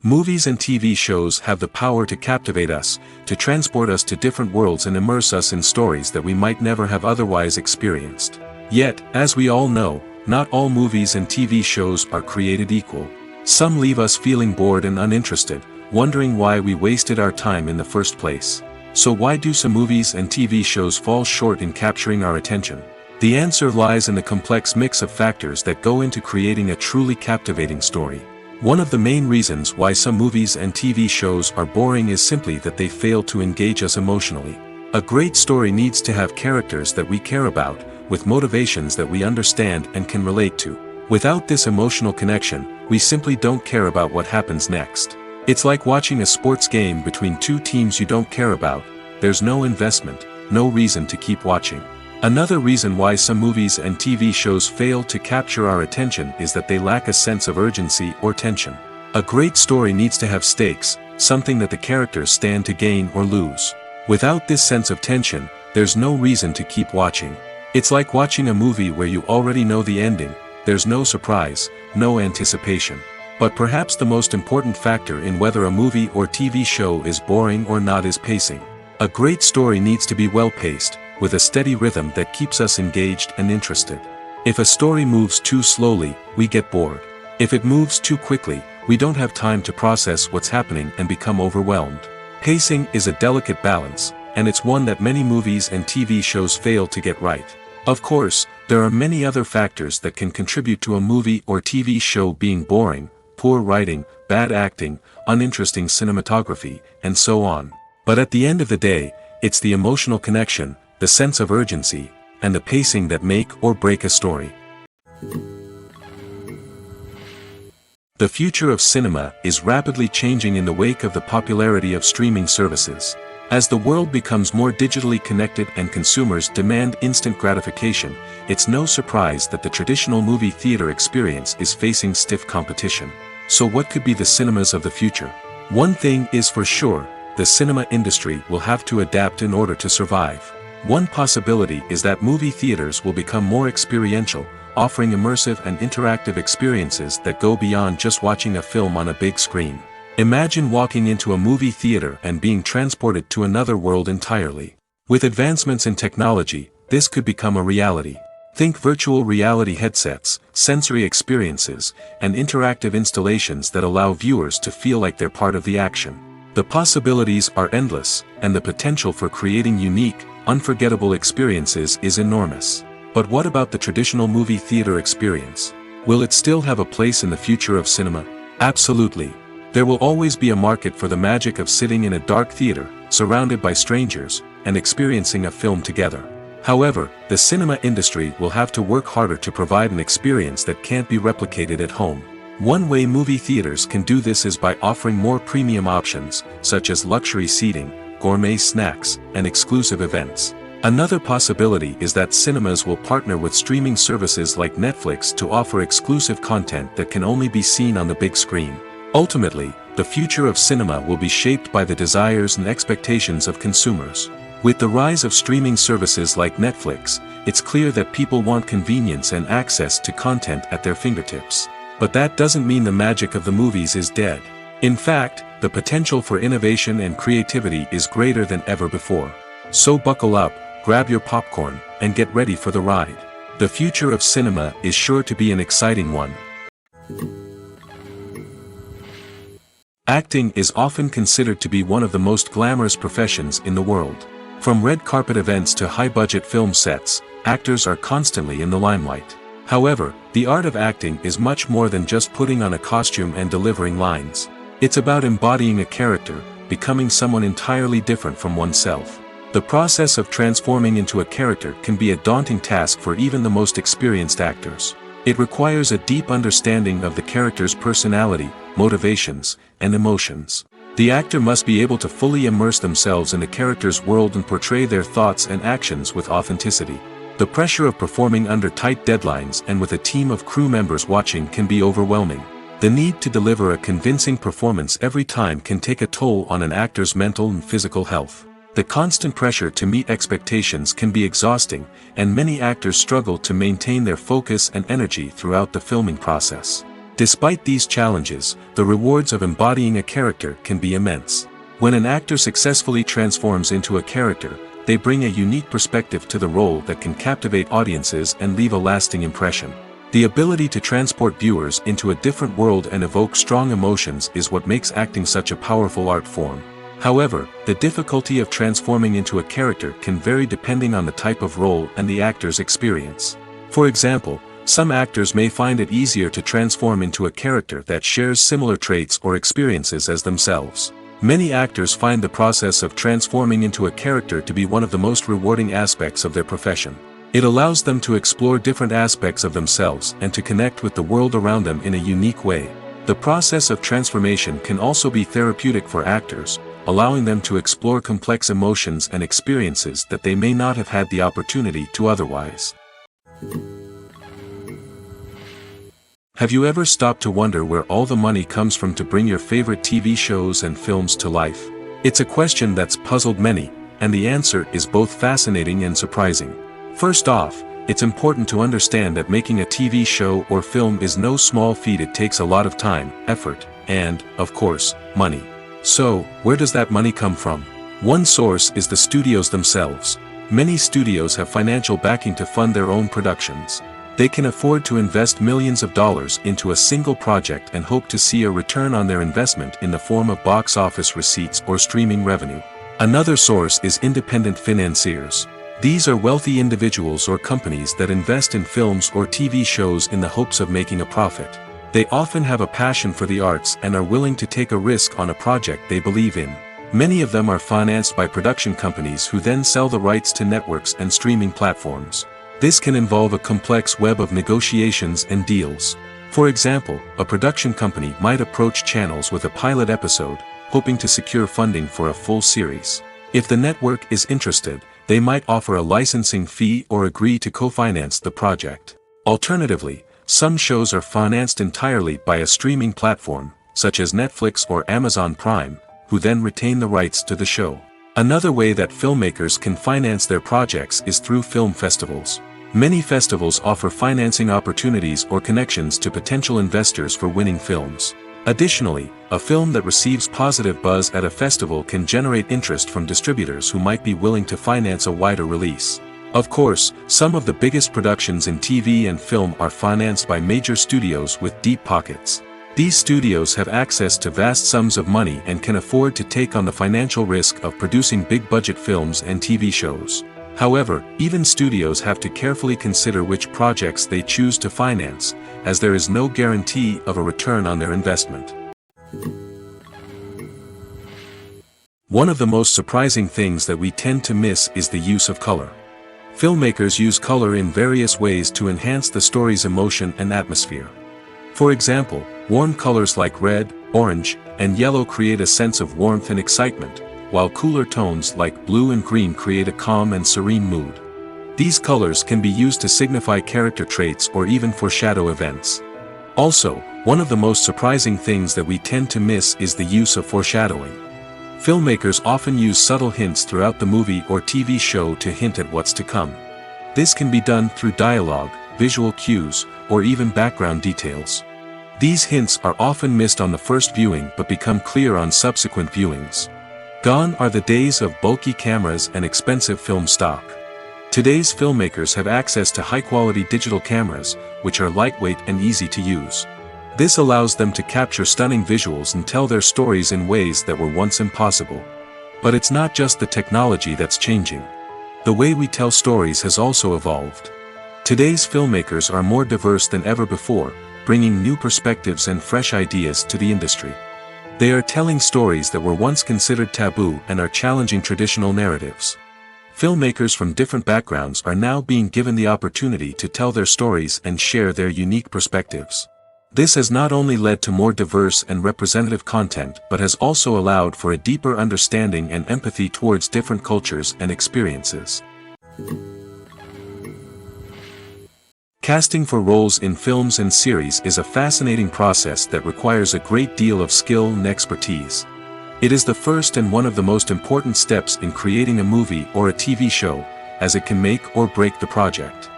[SPEAKER 1] Movies and TV shows have the power to captivate us, to transport us to different worlds and immerse us in stories that we might never have otherwise experienced. Yet, as we all know, not all movies and TV shows are created equal. Some leave us feeling bored and uninterested, wondering why we wasted our time in the first place. So why do some movies and TV shows fall short in capturing our attention? The answer lies in the complex mix of factors that go into creating a truly captivating story. One of the main reasons why some movies and TV shows are boring is simply that they fail to engage us emotionally. A great story needs to have characters that we care about, with motivations that we understand and can relate to. Without this emotional connection, we simply don't care about what happens next. It's like watching a sports game between two teams you don't care about. There's no investment, no reason to keep watching. Another reason why some movies and TV shows fail to capture our attention is that they lack a sense of urgency or tension. A great story needs to have stakes, something that the characters stand to gain or lose. Without this sense of tension, there's no reason to keep watching. It's like watching a movie where you already know the ending. There's no surprise, no anticipation. But perhaps the most important factor in whether a movie or TV show is boring or not is pacing. A great story needs to be well-paced, with a steady rhythm that keeps us engaged and interested. If a story moves too slowly, we get bored. If it moves too quickly, we don't have time to process what's happening and become overwhelmed. Pacing is a delicate balance, and it's one that many movies and TV shows fail to get right. Of course, there are many other factors that can contribute to a movie or TV show being boring: poor writing, bad acting, uninteresting cinematography, and so on. But at the end of the day, it's the emotional connection, the sense of urgency, and the pacing that make or break a story. The future of cinema is rapidly changing in the wake of the popularity of streaming services. As the world becomes more digitally connected and consumers demand instant gratification, it's no surprise that the traditional movie theater experience is facing stiff competition. So what could be the cinemas of the future? One thing is for sure, the cinema industry will have to adapt in order to survive. One possibility is that movie theaters will become more experiential, offering immersive and interactive experiences that go beyond just watching a film on a big screen. Imagine walking into a movie theater and being transported to another world entirely. With advancements in technology, this could become a reality. Think virtual reality headsets, sensory experiences, and interactive installations that allow viewers to feel like they're part of the action. The possibilities are endless, and the potential for creating unique, unforgettable experiences is enormous. But what about the traditional movie theater experience? Will it still have a place in the future of cinema? Absolutely. There will always be a market for the magic of sitting in a dark theater, surrounded by strangers, and experiencing a film together. However, the cinema industry will have to work harder to provide an experience that can't be replicated at home. One way movie theaters can do this is by offering more premium options, such as luxury seating, gourmet snacks, and exclusive events. Another possibility is that cinemas will partner with streaming services like Netflix to offer exclusive content that can only be seen on the big screen. Ultimately, the future of cinema will be shaped by the desires and expectations of consumers. With the rise of streaming services like Netflix, it's clear that people want convenience and access to content at their fingertips. But that doesn't mean the magic of the movies is dead. In fact, the potential for innovation and creativity is greater than ever before. So buckle up, grab your popcorn, and get ready for the ride. The future of cinema is sure to be an exciting one. Acting is often considered to be one of the most glamorous professions in the world. From red carpet events to high-budget film sets, actors are constantly in the limelight. However, the art of acting is much more than just putting on a costume and delivering lines. It's about embodying a character, becoming someone entirely different from oneself. The process of transforming into a character can be a daunting task for even the most experienced actors. It requires a deep understanding of the character's personality, motivations, and emotions. The actor must be able to fully immerse themselves in the character's world and portray their thoughts and actions with authenticity. The pressure of performing under tight deadlines and with a team of crew members watching can be overwhelming. The need to deliver a convincing performance every time can take a toll on an actor's mental and physical health. The constant pressure to meet expectations can be exhausting, and many actors struggle to maintain their focus and energy throughout the filming process. Despite these challenges, the rewards of embodying a character can be immense. When an actor successfully transforms into a character, they bring a unique perspective to the role that can captivate audiences and leave a lasting impression. The ability to transport viewers into a different world and evoke strong emotions is what makes acting such a powerful art form. However, the difficulty of transforming into a character can vary depending on the type of role and the actor's experience. For example, some actors may find it easier to transform into a character that shares similar traits or experiences as themselves. Many actors find the process of transforming into a character to be one of the most rewarding aspects of their profession. It allows them to explore different aspects of themselves and to connect with the world around them in a unique way. The process of transformation can also be therapeutic for actors, allowing them to explore complex emotions and experiences that they may not have had the opportunity to otherwise. Have you ever stopped to wonder where all the money comes from to bring your favorite TV shows and films to life? It's a question that's puzzled many, and the answer is both fascinating and surprising. First off, it's important to understand that making a TV show or film is no small feat. It takes a lot of time, effort, and, of course, money. So, where does that money come from? One source is the studios themselves. Many studios have financial backing to fund their own productions. They can afford to invest millions of dollars into a single project and hope to see a return on their investment in the form of box office receipts or streaming revenue. Another source is independent financiers. These are wealthy individuals or companies that invest in films or TV shows in the hopes of making a profit. They often have a passion for the arts and are willing to take a risk on a project they believe in. Many of them are financed by production companies who then sell the rights to networks and streaming platforms. This can involve a complex web of negotiations and deals. For example, a production company might approach channels with a pilot episode, hoping to secure funding for a full series. If the network is interested, they might offer a licensing fee or agree to co-finance the project. Alternatively, some shows are financed entirely by a streaming platform, such as Netflix or Amazon Prime, who then retain the rights to the show. Another way that filmmakers can finance their projects is through film festivals. Many festivals offer financing opportunities or connections to potential investors for winning films. Additionally, a film that receives positive buzz at a festival can generate interest from distributors who might be willing to finance a wider release. Of course, some of the biggest productions in TV and film are financed by major studios with deep pockets. These studios have access to vast sums of money and can afford to take on the financial risk of producing big-budget films and TV shows. However, even studios have to carefully consider which projects they choose to finance, as there is no guarantee of a return on their investment. One of the most surprising things that we tend to miss is the use of color. Filmmakers use color in various ways to enhance the story's emotion and atmosphere. For example, warm colors like red, orange, and yellow create a sense of warmth and excitement, while cooler tones like blue and green create a calm and serene mood. These colors can be used to signify character traits or even foreshadow events. Also, one of the most surprising things that we tend to miss is the use of foreshadowing. Filmmakers often use subtle hints throughout the movie or TV show to hint at what's to come. This can be done through dialogue, visual cues, or even background details. These hints are often missed on the first viewing but become clear on subsequent viewings. Gone are the days of bulky cameras and expensive film stock. Today's filmmakers have access to high-quality digital cameras, which are lightweight and easy to use. This allows them to capture stunning visuals and tell their stories in ways that were once impossible. But it's not just the technology that's changing. The way we tell stories has also evolved. Today's filmmakers are more diverse than ever before, bringing new perspectives and fresh ideas to the industry. They are telling stories that were once considered taboo and are challenging traditional narratives. Filmmakers from different backgrounds are now being given the opportunity to tell their stories and share their unique perspectives. This has not only led to more diverse and representative content but has also allowed for a deeper understanding and empathy towards different cultures and experiences. Casting for roles in films and series is a fascinating process that requires a great deal of skill and expertise. It is the first and one of the most important steps in creating a movie or a TV show, as it can make or break the project.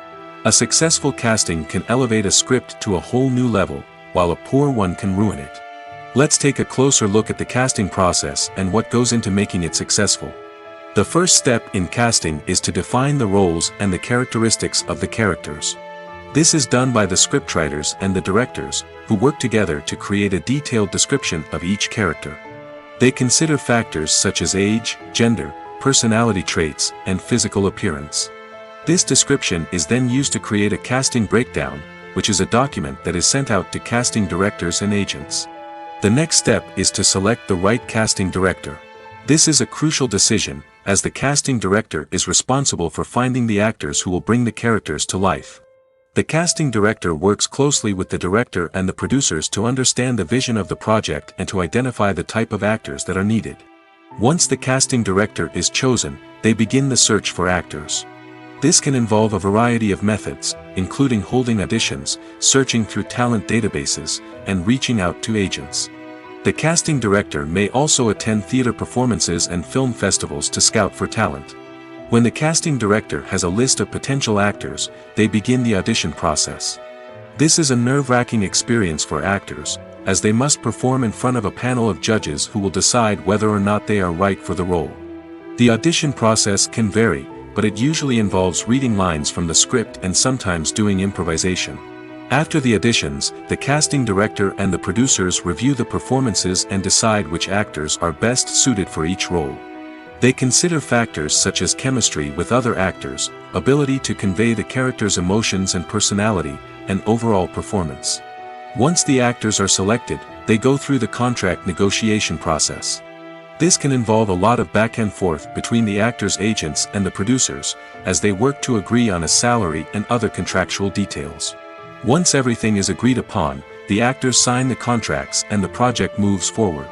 [SPEAKER 1] A successful casting can elevate a script to a whole new level, while a poor one can ruin it. Let's take a closer look at the casting process and what goes into making it successful. The first step in casting is to define the roles and the characteristics of the characters. This is done by the scriptwriters and the directors, who work together to create a detailed description of each character. They consider factors such as age, gender, personality traits, and physical appearance. This description is then used to create a casting breakdown, which is a document that is sent out to casting directors and agents. The next step is to select the right casting director. This is a crucial decision, as the casting director is responsible for finding the actors who will bring the characters to life. The casting director works closely with the director and the producers to understand the vision of the project and to identify the type of actors that are needed. Once the casting director is chosen, they begin the search for actors. This can involve a variety of methods, including holding auditions, searching through talent databases, and reaching out to agents. The casting director may also attend theater performances and film festivals to scout for talent. When the casting director has a list of potential actors, they begin the audition process. This is a nerve-wracking experience for actors, as they must perform in front of a panel of judges who will decide whether or not they are right for the role. The audition process can vary, but it usually involves reading lines from the script and sometimes doing improvisation. After the auditions, the casting director and the producers review the performances and decide which actors are best suited for each role. They consider factors such as chemistry with other actors, ability to convey the character's emotions and personality, and overall performance. Once the actors are selected, they go through the contract negotiation process. This can involve a lot of back and forth between the actors' agents and the producers, as they work to agree on a salary and other contractual details. Once everything is agreed upon, the actors sign the contracts and the project moves forward.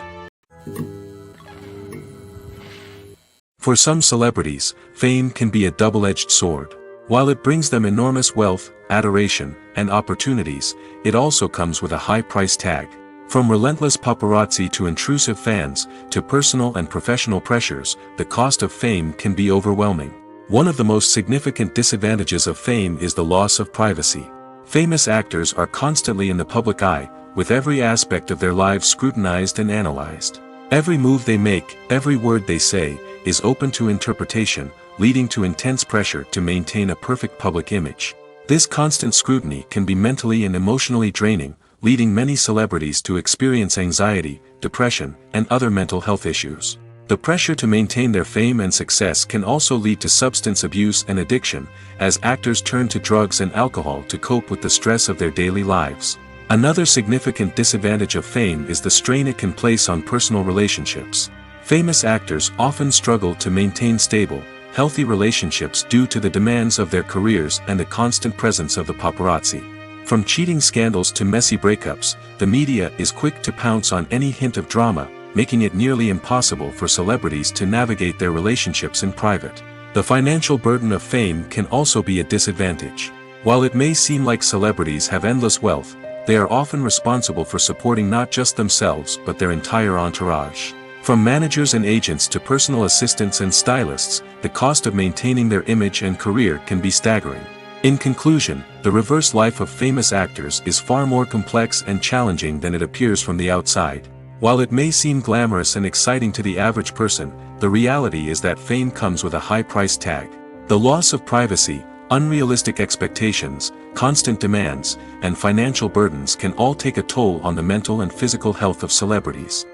[SPEAKER 1] For some celebrities, fame can be a double-edged sword. While it brings them enormous wealth, adoration, and opportunities, it also comes with a high price tag. From relentless paparazzi to intrusive fans, to personal and professional pressures, the cost of fame can be overwhelming. One of the most significant disadvantages of fame is the loss of privacy. Famous actors are constantly in the public eye, with every aspect of their lives scrutinized and analyzed. Every move they make, every word they say, is open to interpretation, leading to intense pressure to maintain a perfect public image. This constant scrutiny can be mentally and emotionally draining, leading many celebrities to experience anxiety, depression, and other mental health issues. The pressure to maintain their fame and success can also lead to substance abuse and addiction, as actors turn to drugs and alcohol to cope with the stress of their daily lives. Another significant disadvantage of fame is the strain it can place on personal relationships. Famous actors often struggle to maintain stable, healthy relationships due to the demands of their careers and the constant presence of the paparazzi. From cheating scandals to messy breakups, the media is quick to pounce on any hint of drama, making it nearly impossible for celebrities to navigate their relationships in private. The financial burden of fame can also be a disadvantage. While it may seem like celebrities have endless wealth, they are often responsible for supporting not just themselves but their entire entourage. From managers and agents to personal assistants and stylists, the cost of maintaining their image and career can be staggering. In conclusion, the reverse life of famous actors is far more complex and challenging than it appears from the outside. While it may seem glamorous and exciting to the average person, the reality is that fame comes with a high price tag. The loss of privacy, unrealistic expectations, constant demands, and financial burdens can all take a toll on the mental and physical health of celebrities.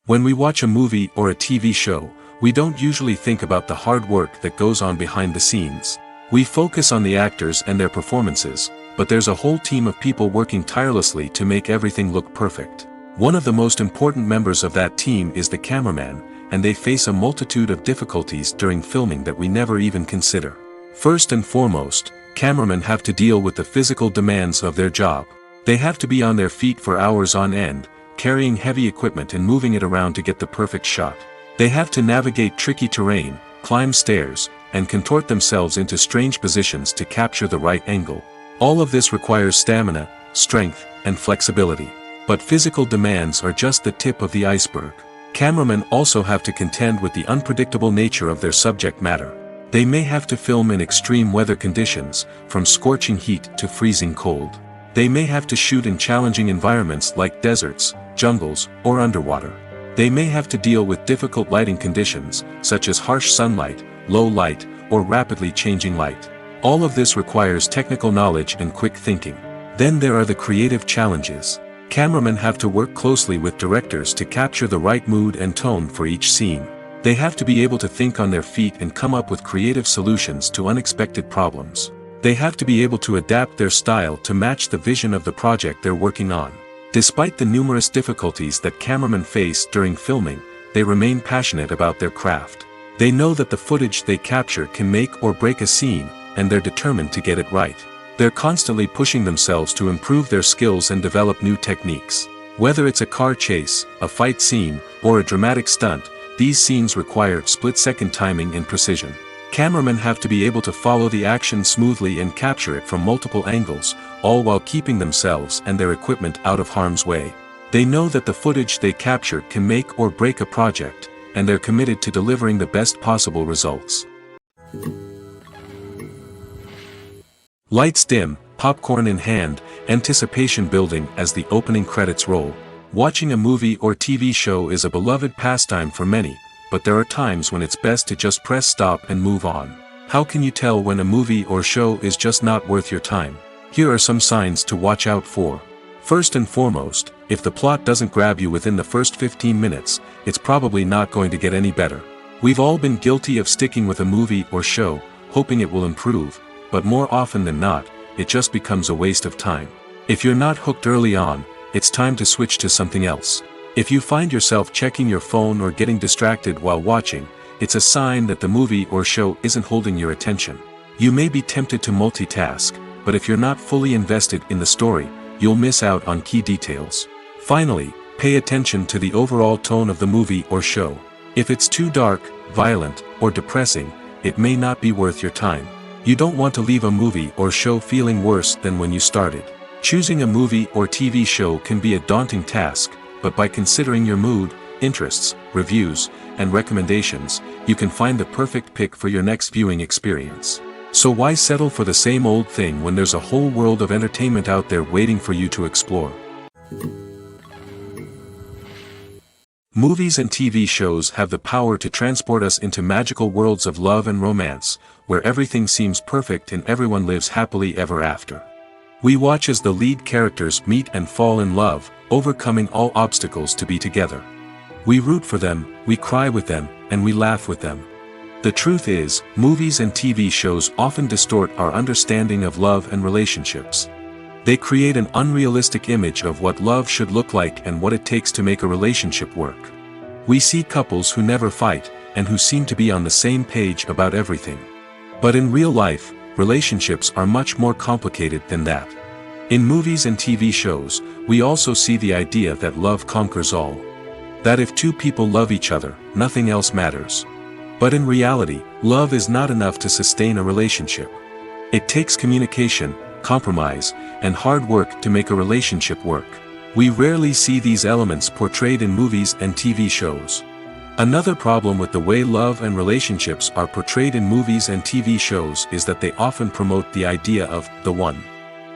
[SPEAKER 1] When we watch a movie or a TV show, we don't usually think about the hard work that goes on behind the scenes. We focus on the actors and their performances, but there's a whole team of people working tirelessly to make everything look perfect. One of the most important members of that team is the cameraman, and they face a multitude of difficulties during filming that we never even consider. First and foremost, cameramen have to deal with the physical demands of their job. They have to be on their feet for hours on end, carrying heavy equipment and moving it around to get the perfect shot. They have to navigate tricky terrain, climb stairs, and contort themselves into strange positions to capture the right angle. All of this requires stamina, strength, and flexibility. But physical demands are just the tip of the iceberg. Cameramen also have to contend with the unpredictable nature of their subject matter. They may have to film in extreme weather conditions, from scorching heat to freezing cold. They may have to shoot in challenging environments like deserts, jungles, or underwater. They may have to deal with difficult lighting conditions, such as harsh sunlight, low light, or rapidly changing light. All of this requires technical knowledge and quick thinking. Then there are the creative challenges. Cameramen have to work closely with directors to capture the right mood and tone for each scene. They have to be able to think on their feet and come up with creative solutions to unexpected problems. They have to be able to adapt their style to match the vision of the project they're working on. Despite the numerous difficulties that cameramen face during filming, they remain passionate about their craft. They know that the footage they capture can make or break a scene, and they're determined to get it right. They're constantly pushing themselves to improve their skills and develop new techniques. Whether it's a car chase, a fight scene, or a dramatic stunt, these scenes require split-second timing and precision. Cameramen have to be able to follow the action smoothly and capture it from multiple angles, all while keeping themselves and their equipment out of harm's way. They know that the footage they capture can make or break a project, and they're committed to delivering the best possible results. Lights dim, popcorn in hand, anticipation building as the opening credits roll. Watching a movie or TV show is a beloved pastime for many, but there are times when it's best to just press stop and move on. How can you tell when a movie or show is just not worth your time? Here are some signs to watch out for. First and foremost, if the plot doesn't grab you within the first 15 minutes, it's probably not going to get any better. We've all been guilty of sticking with a movie or show, hoping it will improve, but more often than not, it just becomes a waste of time. If you're not hooked early on, it's time to switch to something else. If you find yourself checking your phone or getting distracted while watching, it's a sign that the movie or show isn't holding your attention. You may be tempted to multitask, but if you're not fully invested in the story, you'll miss out on key details. Finally, pay attention to the overall tone of the movie or show. If it's too dark, violent, or depressing, it may not be worth your time. You don't want to leave a movie or show feeling worse than when you started. Choosing a movie or TV show can be a daunting task, but by considering your mood, interests, reviews, and recommendations, you can find the perfect pick for your next viewing experience. So why settle for the same old thing when there's a whole world of entertainment out there waiting for you to explore? Movies and TV shows have the power to transport us into magical worlds of love and romance, where everything seems perfect and everyone lives happily ever after. We watch as the lead characters meet and fall in love, overcoming all obstacles to be together. We root for them, we cry with them, and we laugh with them. The truth is, movies and TV shows often distort our understanding of love and relationships. They create an unrealistic image of what love should look like and what it takes to make a relationship work. We see couples who never fight, and who seem to be on the same page about everything. But in real life, relationships are much more complicated than that. In movies and TV shows, we also see the idea that love conquers all. That if two people love each other, nothing else matters. But in reality, love is not enough to sustain a relationship. It takes communication, compromise, and hard work to make a relationship work. We rarely see these elements portrayed in movies and TV shows. Another problem with the way love and relationships are portrayed in movies and TV shows is that they often promote the idea of the one.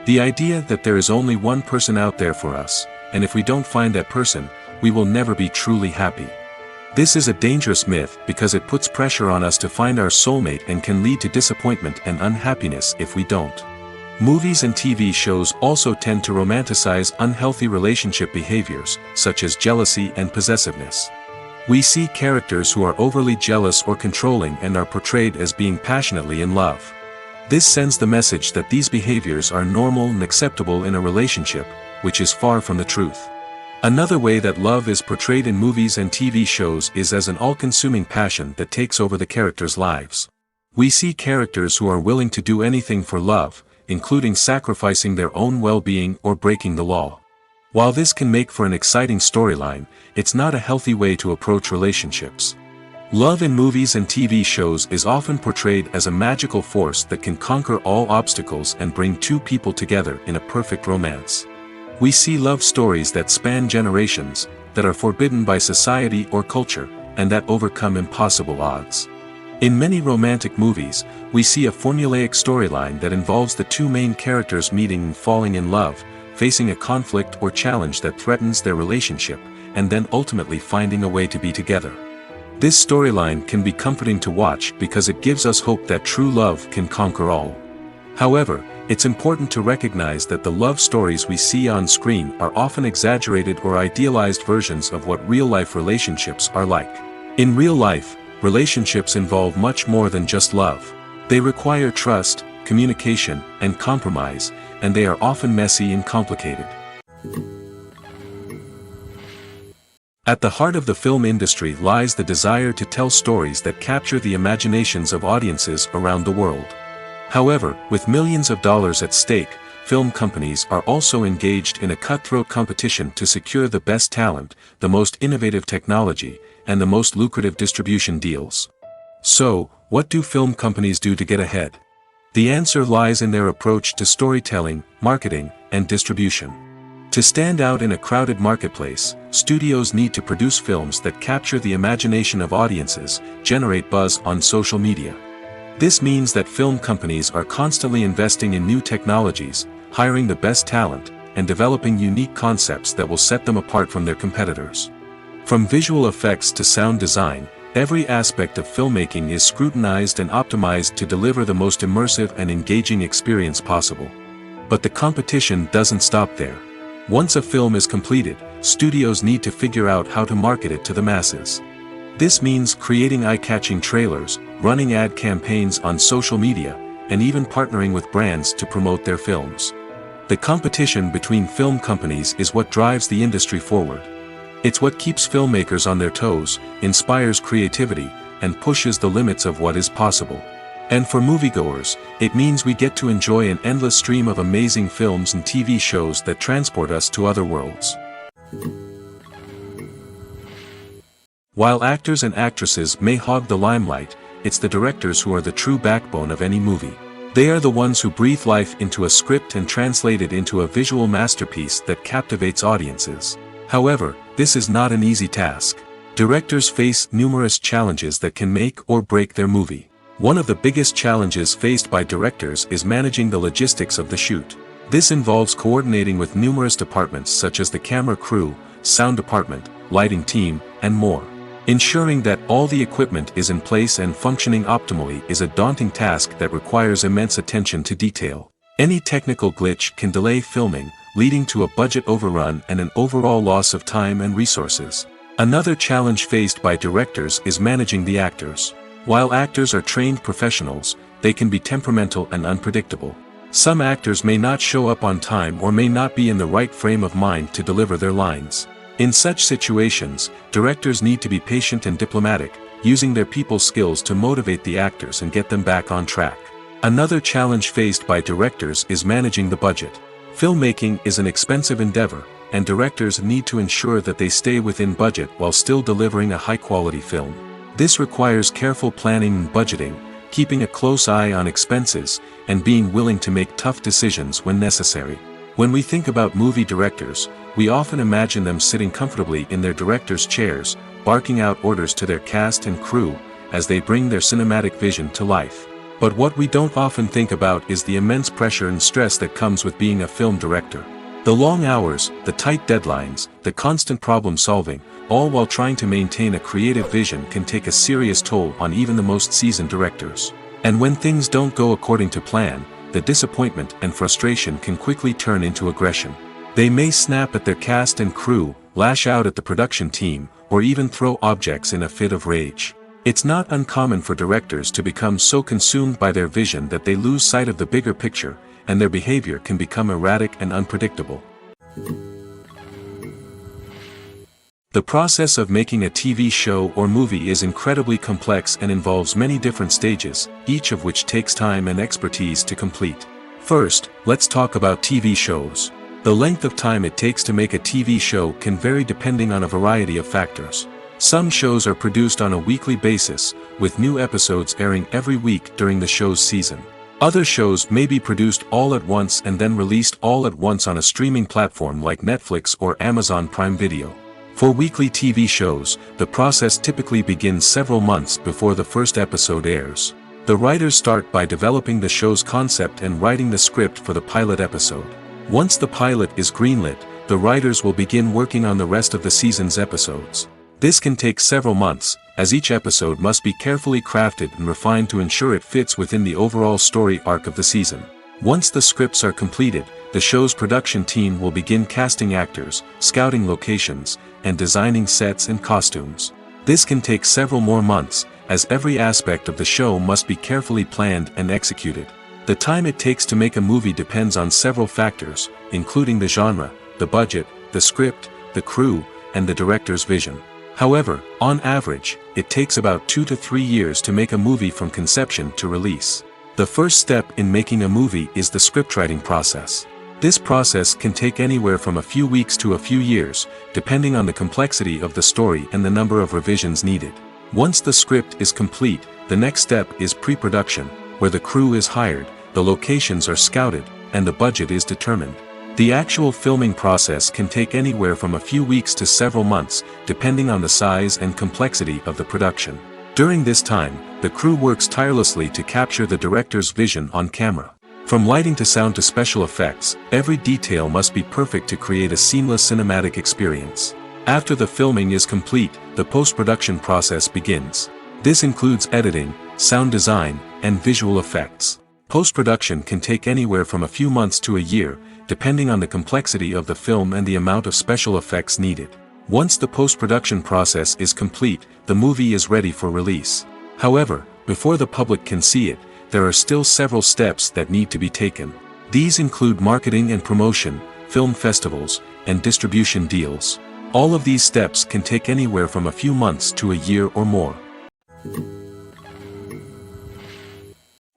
[SPEAKER 1] The idea that there is only one person out there for us, and if we don't find that person, we will never be truly happy. This is a dangerous myth because it puts pressure on us to find our soulmate and can lead to disappointment and unhappiness if we don't. Movies and TV shows also tend to romanticize unhealthy relationship behaviors, such as jealousy and possessiveness. We see characters who are overly jealous or controlling and are portrayed as being passionately in love. This sends the message that these behaviors are normal and acceptable in a relationship, which is far from the truth. Another way that love is portrayed in movies and TV shows is as an all-consuming passion that takes over the characters' lives. We see characters who are willing to do anything for love, including sacrificing their own well-being or breaking the law. While this can make for an exciting storyline, it's not a healthy way to approach relationships. Love in movies and TV shows is often portrayed as a magical force that can conquer all obstacles and bring two people together in a perfect romance. We see love stories that span generations, that are forbidden by society or culture, and that overcome impossible odds. In many romantic movies, we see a formulaic storyline that involves the two main characters meeting and falling in love, facing a conflict or challenge that threatens their relationship, and then ultimately finding a way to be together. This storyline can be comforting to watch because it gives us hope that true love can conquer all. However, it's important to recognize that the love stories we see on screen are often exaggerated or idealized versions of what real-life relationships are like. In real life, relationships involve much more than just love. They require trust, communication, and compromise, and they are often messy and complicated. At the heart of the film industry lies the desire to tell stories that capture the imaginations of audiences around the world. However, with millions of dollars at stake, film companies are also engaged in a cutthroat competition to secure the best talent, the most innovative technology, and the most lucrative distribution deals. So, what do film companies do to get ahead? The answer lies in their approach to storytelling, marketing, and distribution. To stand out in a crowded marketplace, studios need to produce films that capture the imagination of audiences, generate buzz on social media. This means that film companies are constantly investing in new technologies, hiring the best talent, and developing unique concepts that will set them apart from their competitors. From visual effects to sound design, every aspect of filmmaking is scrutinized and optimized to deliver the most immersive and engaging experience possible. But the competition doesn't stop there. Once a film is completed, studios need to figure out how to market it to the masses. This means creating eye-catching trailers, running ad campaigns on social media, and even partnering with brands to promote their films. The competition between film companies is what drives the industry forward. It's what keeps filmmakers on their toes, inspires creativity, and pushes the limits of what is possible. And for moviegoers, it means we get to enjoy an endless stream of amazing films and TV shows that transport us to other worlds. While actors and actresses may hog the limelight, it's the directors who are the true backbone of any movie. They are the ones who breathe life into a script and translate it into a visual masterpiece that captivates audiences. However, this is not an easy task. Directors face numerous challenges that can make or break their movie. One of the biggest challenges faced by directors is managing the logistics of the shoot. This involves coordinating with numerous departments such as the camera crew, sound department, lighting team, and more. Ensuring that all the equipment is in place and functioning optimally is a daunting task that requires immense attention to detail. Any technical glitch can delay filming, leading to a budget overrun and an overall loss of time and resources. Another challenge faced by directors is managing the actors. While actors are trained professionals, they can be temperamental and unpredictable. Some actors may not show up on time or may not be in the right frame of mind to deliver their lines. In such situations, directors need to be patient and diplomatic, using their people skills to motivate the actors and get them back on track. Another challenge faced by directors is managing the budget. Filmmaking is an expensive endeavor, and directors need to ensure that they stay within budget while still delivering a high-quality film. This requires careful planning and budgeting, keeping a close eye on expenses, and being willing to make tough decisions when necessary. When we think about movie directors, we often imagine them sitting comfortably in their director's chairs, barking out orders to their cast and crew, as they bring their cinematic vision to life. But what we don't often think about is the immense pressure and stress that comes with being a film director. The long hours, the tight deadlines, the constant problem solving, all while trying to maintain a creative vision can take a serious toll on even the most seasoned directors. And when things don't go according to plan, the disappointment and frustration can quickly turn into aggression. They may snap at their cast and crew, lash out at the production team, or even throw objects in a fit of rage. It's not uncommon for directors to become so consumed by their vision that they lose sight of the bigger picture, and their behavior can become erratic and unpredictable. The process of making a TV show or movie is incredibly complex and involves many different stages, each of which takes time and expertise to complete. First, let's talk about TV shows. The length of time it takes to make a TV show can vary depending on a variety of factors. Some shows are produced on a weekly basis, with new episodes airing every week during the show's season. Other shows may be produced all at once and then released all at once on a streaming platform like Netflix or Amazon Prime Video. For weekly TV shows, the process typically begins several months before the first episode airs. The writers start by developing the show's concept and writing the script for the pilot episode. Once the pilot is greenlit, the writers will begin working on the rest of the season's episodes. This can take several months, as each episode must be carefully crafted and refined to ensure it fits within the overall story arc of the season. Once the scripts are completed, the show's production team will begin casting actors, scouting locations, and designing sets and costumes. This can take several more months, as every aspect of the show must be carefully planned and executed. The time it takes to make a movie depends on several factors, including the genre, the budget, the script, the crew, and the director's vision. However, on average, it takes about 2 to 3 years to make a movie from conception to release. The first step in making a movie is the scriptwriting process. This process can take anywhere from a few weeks to a few years, depending on the complexity of the story and the number of revisions needed. Once the script is complete, the next step is pre-production, where the crew is hired, the locations are scouted, and the budget is determined. The actual filming process can take anywhere from a few weeks to several months, depending on the size and complexity of the production. During this time, the crew works tirelessly to capture the director's vision on camera. From lighting to sound to special effects, every detail must be perfect to create a seamless cinematic experience. After the filming is complete, the post-production process begins. This includes editing, sound design, and visual effects. Post-production can take anywhere from a few months to a year, depending on the complexity of the film and the amount of special effects needed. Once the post-production process is complete, the movie is ready for release. However, before the public can see it, there are still several steps that need to be taken. These include marketing and promotion, film festivals, and distribution deals. All of these steps can take anywhere from a few months to a year or more.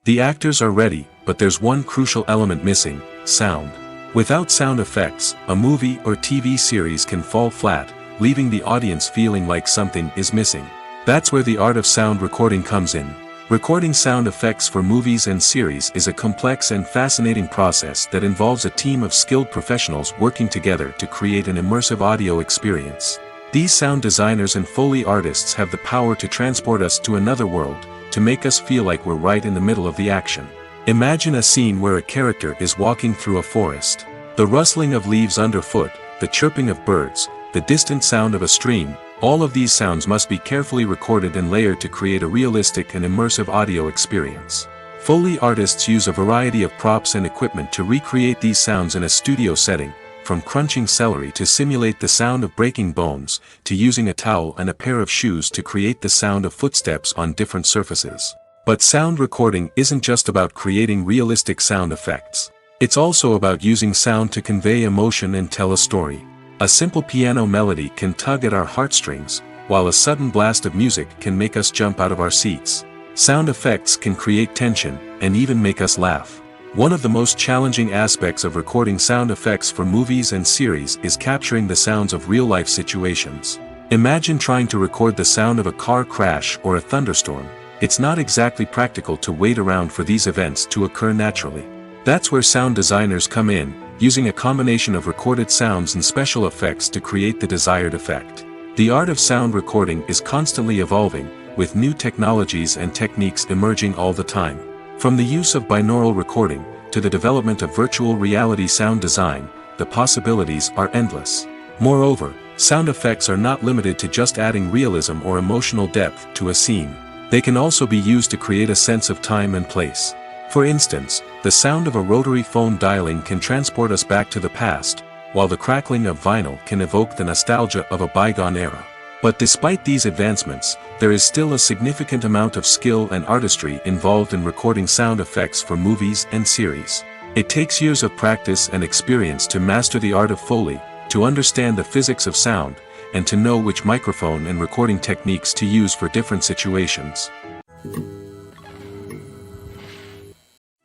[SPEAKER 1] The actors are ready, but there's one crucial element missing: sound. Without sound effects, a movie or TV series can fall flat, leaving the audience feeling like something is missing. That's where the art of sound recording comes in. Recording sound effects for movies and series is a complex and fascinating process that involves a team of skilled professionals working together to create an immersive audio experience. These sound designers and Foley artists have the power to transport us to another world, to make us feel like we're right in the middle of the action. Imagine a scene where a character is walking through a forest. The rustling of leaves underfoot, the chirping of birds, the distant sound of a stream, all of these sounds must be carefully recorded and layered to create a realistic and immersive audio experience. Foley artists use a variety of props and equipment to recreate these sounds in a studio setting, from crunching celery to simulate the sound of breaking bones, to using a towel and a pair of shoes to create the sound of footsteps on different surfaces. But sound recording isn't just about creating realistic sound effects. It's also about using sound to convey emotion and tell a story. A simple piano melody can tug at our heartstrings, while a sudden blast of music can make us jump out of our seats. Sound effects can create tension, and even make us laugh. One of the most challenging aspects of recording sound effects for movies and series is capturing the sounds of real-life situations. Imagine trying to record the sound of a car crash or a thunderstorm. It's not exactly practical to wait around for these events to occur naturally. That's where sound designers come in, using a combination of recorded sounds and special effects to create the desired effect. The art of sound recording is constantly evolving, with new technologies and techniques emerging all the time. From the use of binaural recording, to the development of virtual reality sound design, the possibilities are endless. Moreover, sound effects are not limited to just adding realism or emotional depth to a scene. They can also be used to create a sense of time and place. For instance, the sound of a rotary phone dialing can transport us back to the past, while the crackling of vinyl can evoke the nostalgia of a bygone era. But despite these advancements, there is still a significant amount of skill and artistry involved in recording sound effects for movies and series. It takes years of practice and experience to master the art of Foley, to understand the physics of sound, and to know which microphone and recording techniques to use for different situations.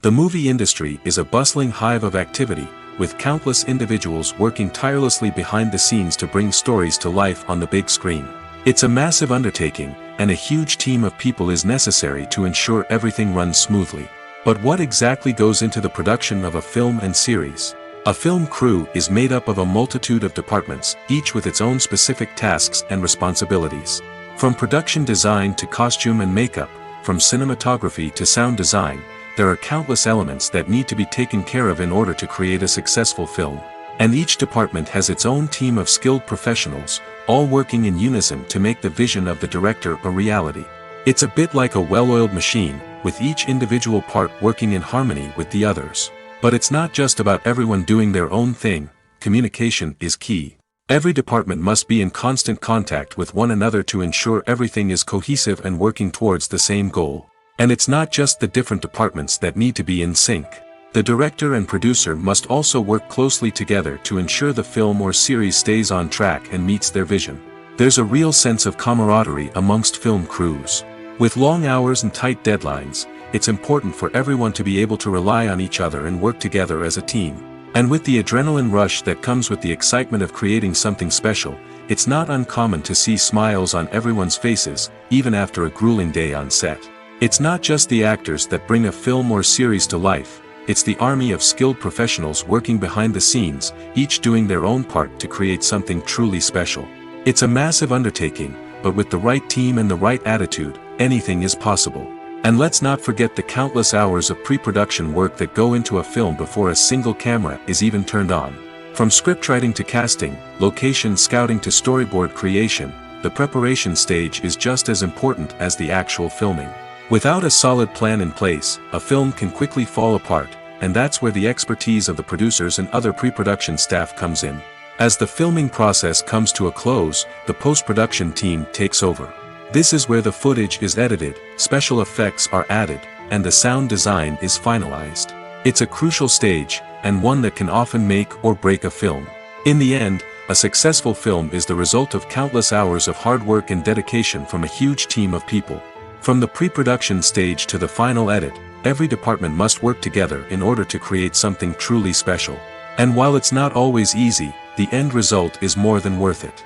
[SPEAKER 1] The movie industry is a bustling hive of activity, with countless individuals working tirelessly behind the scenes to bring stories to life on the big screen. It's a massive undertaking, and a huge team of people is necessary to ensure everything runs smoothly. But what exactly goes into the production of a film and series? A film crew is made up of a multitude of departments, each with its own specific tasks and responsibilities. From production design to costume and makeup, from cinematography to sound design, there are countless elements that need to be taken care of in order to create a successful film. And each department has its own team of skilled professionals, all working in unison to make the vision of the director a reality. It's a bit like a well-oiled machine, with each individual part working in harmony with the others. But it's not just about everyone doing their own thing. Communication is key. Every department must be in constant contact with one another to ensure everything is cohesive and working towards the same goal. And it's not just the different departments that need to be in sync. The director and producer must also work closely together to ensure the film or series stays on track and meets their vision. There's a real sense of camaraderie amongst film crews. With long hours and tight deadlines, it's important for everyone to be able to rely on each other and work together as a team. And with the adrenaline rush that comes with the excitement of creating something special, it's not uncommon to see smiles on everyone's faces, even after a grueling day on set. It's not just the actors that bring a film or series to life, it's the army of skilled professionals working behind the scenes, each doing their own part to create something truly special. It's a massive undertaking, but with the right team and the right attitude, anything is possible. And let's not forget the countless hours of pre-production work that go into a film before a single camera is even turned on. From scriptwriting to casting, location scouting to storyboard creation, the preparation stage is just as important as the actual filming. Without a solid plan in place, a film can quickly fall apart, and that's where the expertise of the producers and other pre-production staff comes in. As the filming process comes to a close, the post-production team takes over. This is where the footage is edited, special effects are added, and the sound design is finalized. It's a crucial stage, and one that can often make or break a film. In the end, a successful film is the result of countless hours of hard work and dedication from a huge team of people. From the pre-production stage to the final edit, every department must work together in order to create something truly special. And while it's not always easy, the end result is more than worth it.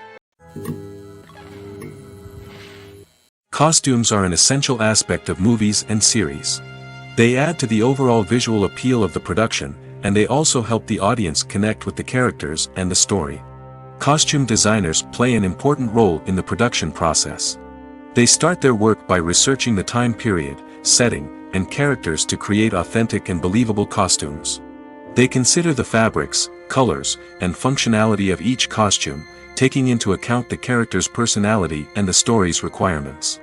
[SPEAKER 1] Costumes are an essential aspect of movies and series. They add to the overall visual appeal of the production, and they also help the audience connect with the characters and the story. Costume designers play an important role in the production process. They start their work by researching the time period, setting, and characters to create authentic and believable costumes. They consider the fabrics, colors, and functionality of each costume, taking into account the character's personality and the story's requirements.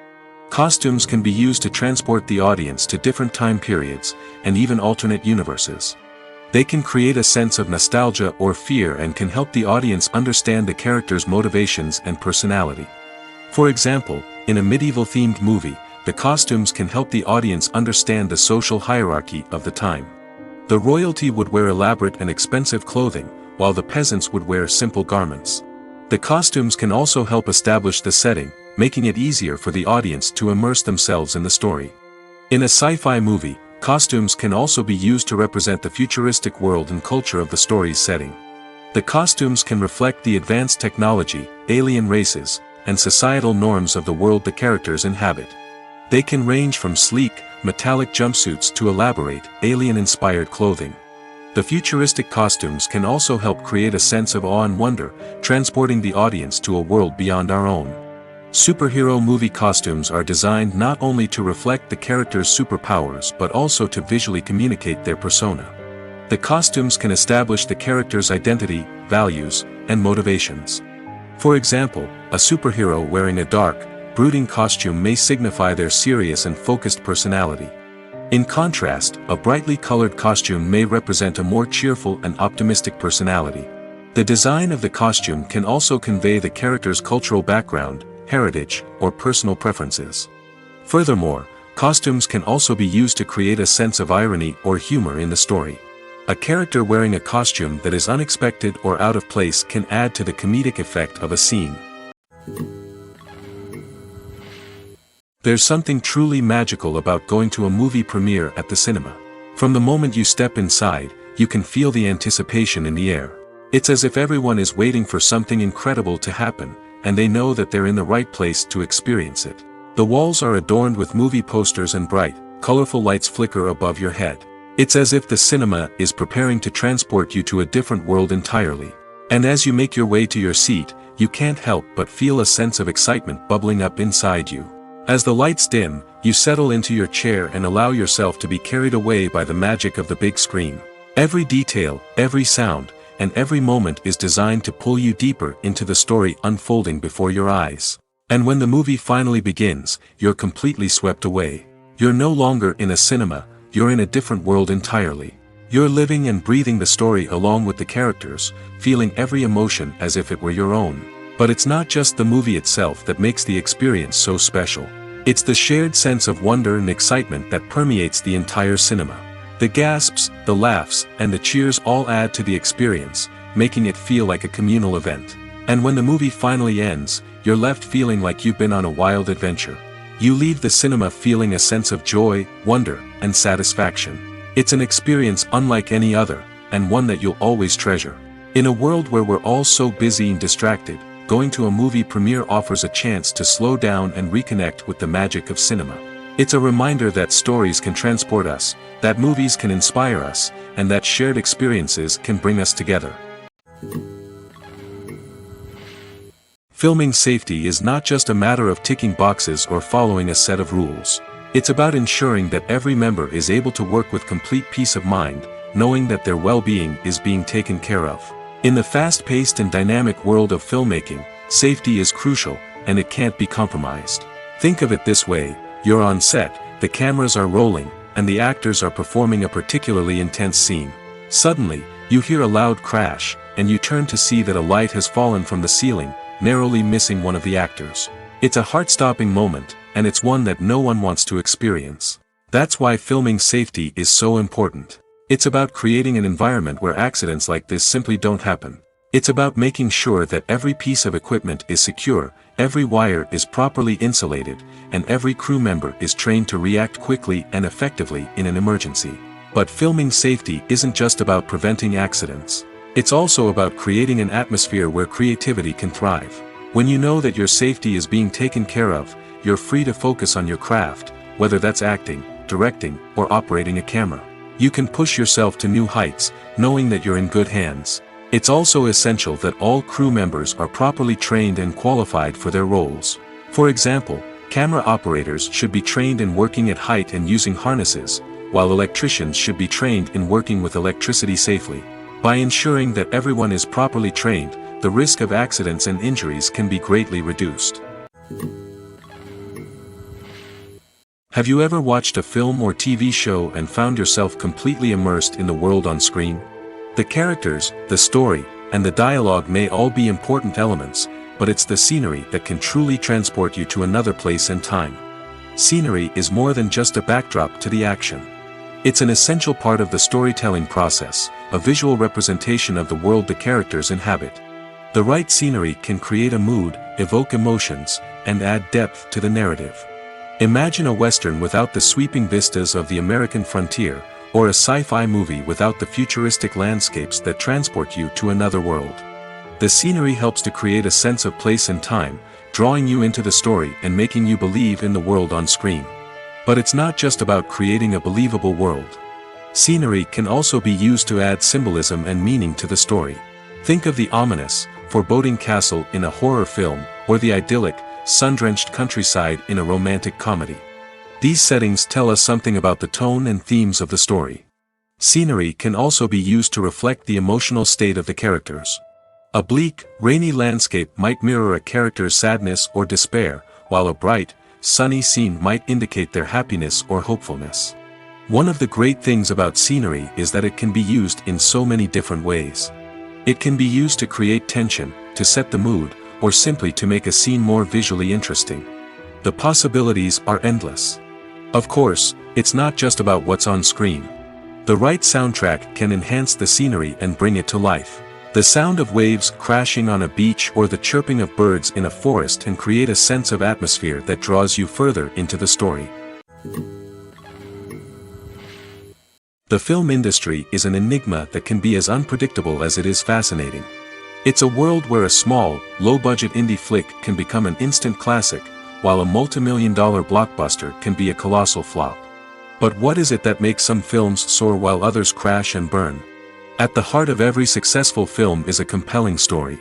[SPEAKER 1] Costumes can be used to transport the audience to different time periods, and even alternate universes. They can create a sense of nostalgia or fear and can help the audience understand the character's motivations and personality. For example, in a medieval-themed movie, the costumes can help the audience understand the social hierarchy of the time. The royalty would wear elaborate and expensive clothing, while the peasants would wear simple garments. The costumes can also help establish the setting, making it easier for the audience to immerse themselves in the story. In a sci-fi movie, costumes can also be used to represent the futuristic world and culture of the story's setting. The costumes can reflect the advanced technology, alien races, and societal norms of the world the characters inhabit. They can range from sleek, metallic jumpsuits to elaborate, alien-inspired clothing. The futuristic costumes can also help create a sense of awe and wonder, transporting the audience to a world beyond our own. Superhero movie costumes are designed not only to reflect the character's superpowers but also to visually communicate their persona. The costumes can establish the character's identity, values, and motivations. For example, a superhero wearing a dark, brooding costume may signify their serious and focused personality. In contrast, a brightly colored costume may represent a more cheerful and optimistic personality. The design of the costume can also convey the character's cultural background, heritage, or personal preferences. Furthermore, costumes can also be used to create a sense of irony or humor in the story. A character wearing a costume that is unexpected or out of place can add to the comedic effect of a scene. There's something truly magical about going to a movie premiere at the cinema. From the moment you step inside, you can feel the anticipation in the air. It's as if everyone is waiting for something incredible to happen, and they know that they're in the right place to experience it. The walls are adorned with movie posters and bright, colorful lights flicker above your head. It's as if the cinema is preparing to transport you to a different world entirely. And as you make your way to your seat, you can't help but feel a sense of excitement bubbling up inside you. As the lights dim, you settle into your chair and allow yourself to be carried away by the magic of the big screen. Every detail, every sound, and every moment is designed to pull you deeper into the story unfolding before your eyes. And when the movie finally begins, you're completely swept away. You're no longer in a cinema, you're in a different world entirely. You're living and breathing the story along with the characters, feeling every emotion as if it were your own. But it's not just the movie itself that makes the experience so special. It's the shared sense of wonder and excitement that permeates the entire cinema. The gasps, the laughs, and the cheers all add to the experience, making it feel like a communal event. And when the movie finally ends, you're left feeling like you've been on a wild adventure. You leave the cinema feeling a sense of joy, wonder, and satisfaction. It's an experience unlike any other, and one that you'll always treasure. In a world where we're all so busy and distracted, going to a movie premiere offers a chance to slow down and reconnect with the magic of cinema. It's a reminder that stories can transport us, that movies can inspire us, and that shared experiences can bring us together. Filming safety is not just a matter of ticking boxes or following a set of rules. It's about ensuring that every member is able to work with complete peace of mind, knowing that their well-being is being taken care of. In the fast-paced and dynamic world of filmmaking, safety is crucial, and it can't be compromised. Think of it this way: you're on set, the cameras are rolling, and the actors are performing a particularly intense scene. Suddenly, you hear a loud crash, and you turn to see that a light has fallen from the ceiling, narrowly missing one of the actors. It's a heart-stopping moment, and it's one that no one wants to experience. That's why filming safety is so important. It's about creating an environment where accidents like this simply don't happen. It's about making sure that every piece of equipment is secure, every wire is properly insulated, and every crew member is trained to react quickly and effectively in an emergency. But filming safety isn't just about preventing accidents. It's also about creating an atmosphere where creativity can thrive. When you know that your safety is being taken care of, you're free to focus on your craft, whether that's acting, directing, or operating a camera. You can push yourself to new heights, knowing that you're in good hands. It's also essential that all crew members are properly trained and qualified for their roles. For example, camera operators should be trained in working at height and using harnesses, while electricians should be trained in working with electricity safely. By ensuring that everyone is properly trained, the risk of accidents and injuries can be greatly reduced. Have you ever watched a film or TV show and found yourself completely immersed in the world on screen? The characters, the story, and the dialogue may all be important elements, but it's the scenery that can truly transport you to another place and time. Scenery is more than just a backdrop to the action. It's an essential part of the storytelling process, a visual representation of the world the characters inhabit. The right scenery can create a mood, evoke emotions, and add depth to the narrative. Imagine a Western without the sweeping vistas of the American frontier, or a sci-fi movie without the futuristic landscapes that transport you to another world. The scenery helps to create a sense of place and time, drawing you into the story and making you believe in the world on screen. But it's not just about creating a believable world. Scenery can also be used to add symbolism and meaning to the story. Think of the ominous, foreboding castle in a horror film, or the idyllic, sun-drenched countryside in a romantic comedy. These settings tell us something about the tone and themes of the story. Scenery can also be used to reflect the emotional state of the characters. A bleak, rainy landscape might mirror a character's sadness or despair, while a bright, sunny scene might indicate their happiness or hopefulness. One of the great things about scenery is that it can be used in so many different ways. It can be used to create tension, to set the mood, or simply to make a scene more visually interesting. The possibilities are endless. Of course, it's not just about what's on screen. The right soundtrack can enhance the scenery and bring it to life. The sound of waves crashing on a beach or the chirping of birds in a forest can create a sense of atmosphere that draws you further into the story. The film industry is an enigma that can be as unpredictable as it is fascinating. It's a world where a small, low-budget indie flick can become an instant classic, while a multi-million-dollar blockbuster can be a colossal flop. But what is it that makes some films soar while others crash and burn? At the heart of every successful film is a compelling story.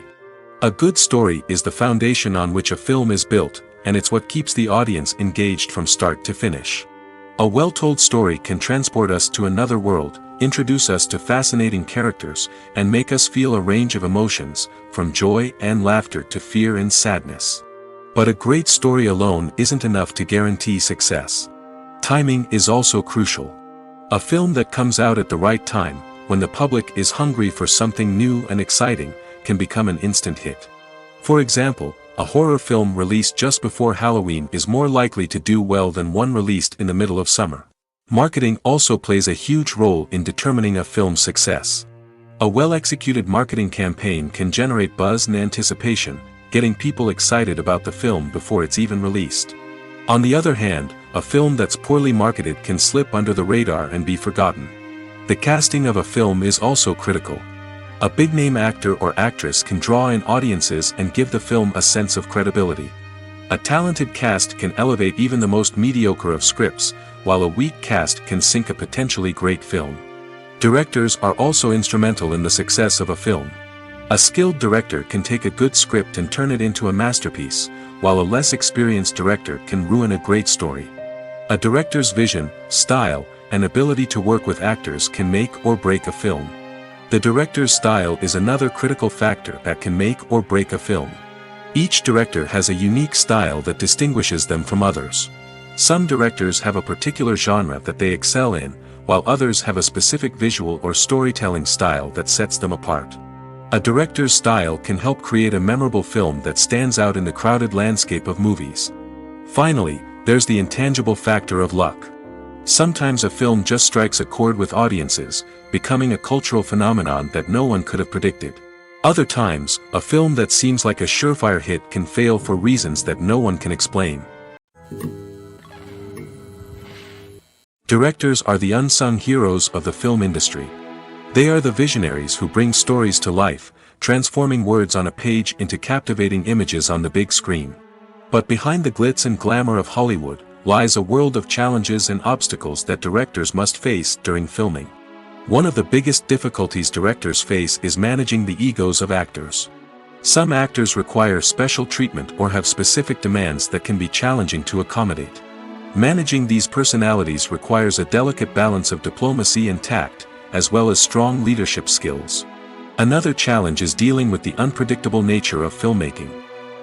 [SPEAKER 1] A good story is the foundation on which a film is built, and it's what keeps the audience engaged from start to finish. A well-told story can transport us to another world, introduce us to fascinating characters, and make us feel a range of emotions, from joy and laughter to fear and sadness. But a great story alone isn't enough to guarantee success. Timing is also crucial. A film that comes out at the right time, when the public is hungry for something new and exciting, can become an instant hit. For example, a horror film released just before Halloween is more likely to do well than one released in the middle of summer. Marketing also plays a huge role in determining a film's success. A well-executed marketing campaign can generate buzz and anticipation, getting people excited about the film before it's even released. On the other hand, a film that's poorly marketed can slip under the radar and be forgotten. The casting of a film is also critical. A big-name actor or actress can draw in audiences and give the film a sense of credibility. A talented cast can elevate even the most mediocre of scripts, while a weak cast can sink a potentially great film. Directors are also instrumental in the success of a film. A skilled director can take a good script and turn it into a masterpiece, while a less experienced director can ruin a great story. A director's vision, style, and ability to work with actors can make or break a film. The director's style is another critical factor that can make or break a film. Each director has a unique style that distinguishes them from others. Some directors have a particular genre that they excel in, while others have a specific visual or storytelling style that sets them apart. A director's style can help create a memorable film that stands out in the crowded landscape of movies. Finally, there's the intangible factor of luck. Sometimes a film just strikes a chord with audiences, becoming a cultural phenomenon that no one could have predicted. Other times, a film that seems like a surefire hit can fail for reasons that no one can explain. Directors are the unsung heroes of the film industry. They are the visionaries who bring stories to life, transforming words on a page into captivating images on the big screen. But behind the glitz and glamour of Hollywood, lies a world of challenges and obstacles that directors must face during filming. One of the biggest difficulties directors face is managing the egos of actors. Some actors require special treatment or have specific demands that can be challenging to accommodate. Managing these personalities requires a delicate balance of diplomacy and tact, as well as strong leadership skills. Another challenge is dealing with the unpredictable nature of filmmaking.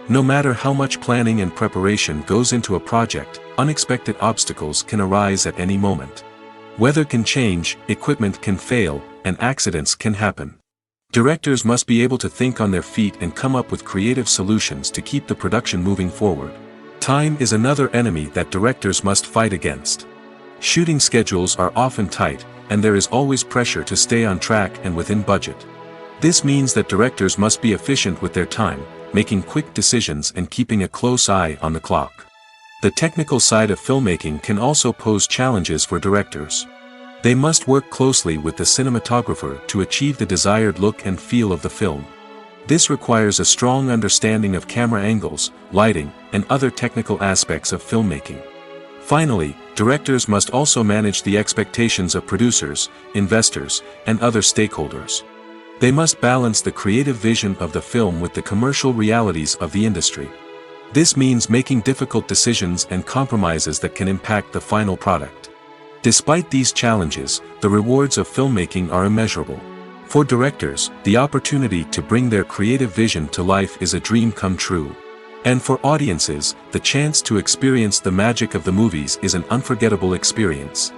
[SPEAKER 1] No matter how much planning and preparation goes into a project, unexpected obstacles can arise at any moment. Weather can change, equipment can fail, and accidents can happen. Directors must be able to think on their feet and come up with creative solutions to keep the production moving forward. Time is another enemy that directors must fight against. Shooting schedules are often tight, and there is always pressure to stay on track and within budget. This means that directors must be efficient with their time, making quick decisions and keeping a close eye on the clock. The technical side of filmmaking can also pose challenges for directors. They must work closely with the cinematographer to achieve the desired look and feel of the film. This requires a strong understanding of camera angles, lighting, and other technical aspects of filmmaking. Finally, directors must also manage the expectations of producers, investors, and other stakeholders. They must balance the creative vision of the film with the commercial realities of the industry. This means making difficult decisions and compromises that can impact the final product. Despite these challenges, the rewards of filmmaking are immeasurable. For directors, the opportunity to bring their creative vision to life is a dream come true. And for audiences, the chance to experience the magic of the movies is an unforgettable experience.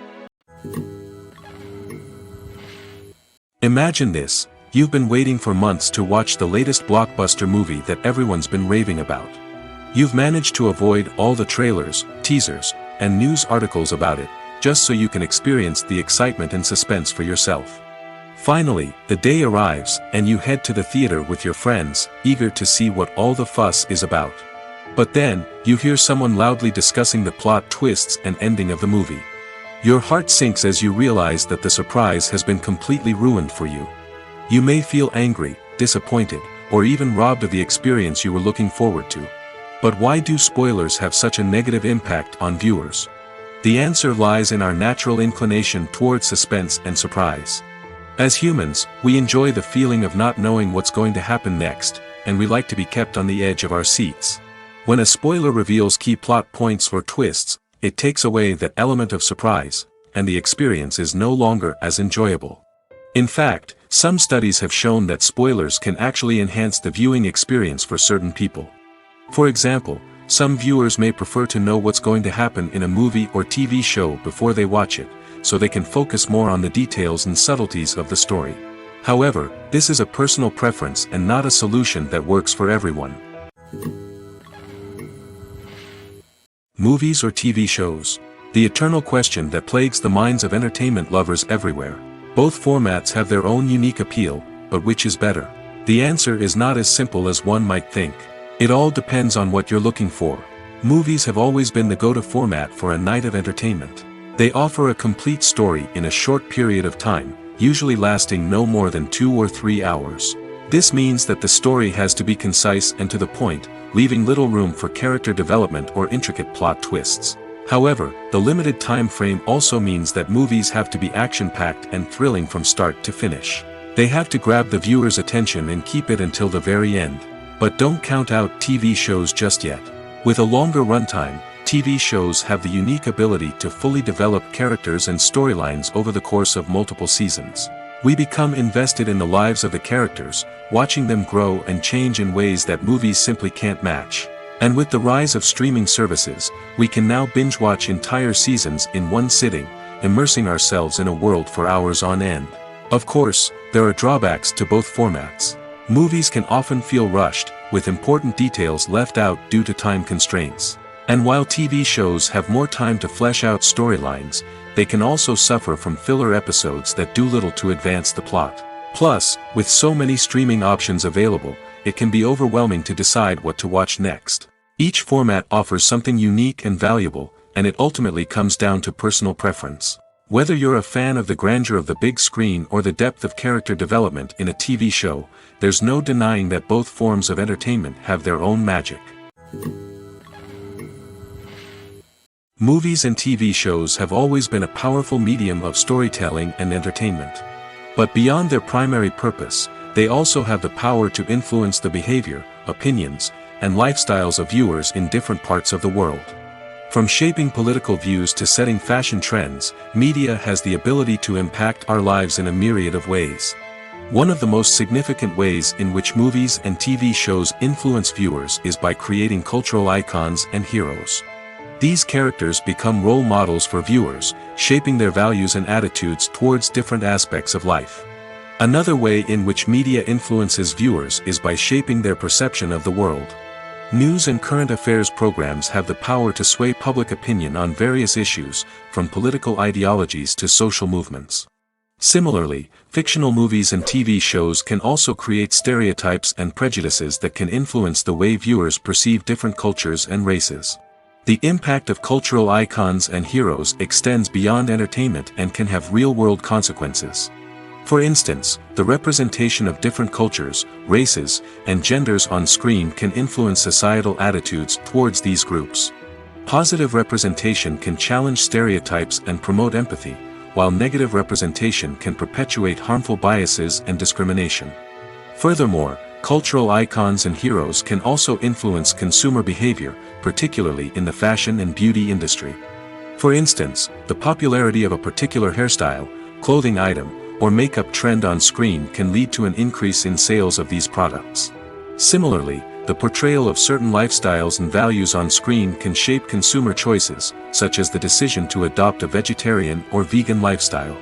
[SPEAKER 1] Imagine this: you've been waiting for months to watch the latest blockbuster movie that everyone's been raving about. You've managed to avoid all the trailers, teasers, and news articles about it, just so you can experience the excitement and suspense for yourself. Finally, the day arrives, and you head to the theater with your friends, eager to see what all the fuss is about. But then, you hear someone loudly discussing the plot twists and ending of the movie. Your heart sinks as you realize that the surprise has been completely ruined for you. You may feel angry, disappointed, or even robbed of the experience you were looking forward to. But why do spoilers have such a negative impact on viewers? The answer lies in our natural inclination toward suspense and surprise. As humans, we enjoy the feeling of not knowing what's going to happen next, and we like to be kept on the edge of our seats. When a spoiler reveals key plot points or twists, it takes away that element of surprise, and the experience is no longer as enjoyable. In fact, some studies have shown that spoilers can actually enhance the viewing experience for certain people. For example, some viewers may prefer to know what's going to happen in a movie or TV show before they watch it, so they can focus more on the details and subtleties of the story. However, this is a personal preference and not a solution that works for everyone. Movies or TV shows? The eternal question that plagues the minds of entertainment lovers everywhere. Both formats have their own unique appeal, but which is better? The answer is not as simple as one might think. It all depends on what you're looking for. Movies have always been the go-to format for a night of entertainment. They offer a complete story in a short period of time, usually lasting no more than 2 or 3 hours. This means that the story has to be concise and to the point, leaving little room for character development or intricate plot twists. However, the limited time frame also means that movies have to be action-packed and thrilling from start to finish. They have to grab the viewer's attention and keep it until the very end. But don't count out TV shows just yet. With a longer runtime, TV shows have the unique ability to fully develop characters and storylines over the course of multiple seasons. We become invested in the lives of the characters, watching them grow and change in ways that movies simply can't match. And with the rise of streaming services, we can now binge-watch entire seasons in one sitting, immersing ourselves in a world for hours on end. Of course, there are drawbacks to both formats. Movies can often feel rushed, with important details left out due to time constraints. And while TV shows have more time to flesh out storylines, they can also suffer from filler episodes that do little to advance the plot. Plus, with so many streaming options available, it can be overwhelming to decide what to watch next. Each format offers something unique and valuable, and it ultimately comes down to personal preference. Whether you're a fan of the grandeur of the big screen or the depth of character development in a TV show, there's no denying that both forms of entertainment have their own magic. Movies and TV shows have always been a powerful medium of storytelling and entertainment. But beyond their primary purpose, they also have the power to influence the behavior, opinions, and lifestyles of viewers in different parts of the world. From shaping political views to setting fashion trends, media has the ability to impact our lives in a myriad of ways. One of the most significant ways in which movies and TV shows influence viewers is by creating cultural icons and heroes. These characters become role models for viewers, shaping their values and attitudes towards different aspects of life. Another way in which media influences viewers is by shaping their perception of the world. News and current affairs programs have the power to sway public opinion on various issues, from political ideologies to social movements. Similarly, fictional movies and TV shows can also create stereotypes and prejudices that can influence the way viewers perceive different cultures and races. The impact of cultural icons and heroes extends beyond entertainment and can have real-world consequences. For instance, the representation of different cultures, races, and genders on screen can influence societal attitudes towards these groups. Positive representation can challenge stereotypes and promote empathy, while negative representation can perpetuate harmful biases and discrimination. Furthermore, cultural icons and heroes can also influence consumer behavior, particularly in the fashion and beauty industry. For instance, the popularity of a particular hairstyle, clothing item, or makeup trend on screen can lead to an increase in sales of these products. Similarly, the portrayal of certain lifestyles and values on screen can shape consumer choices, such as the decision to adopt a vegetarian or vegan lifestyle.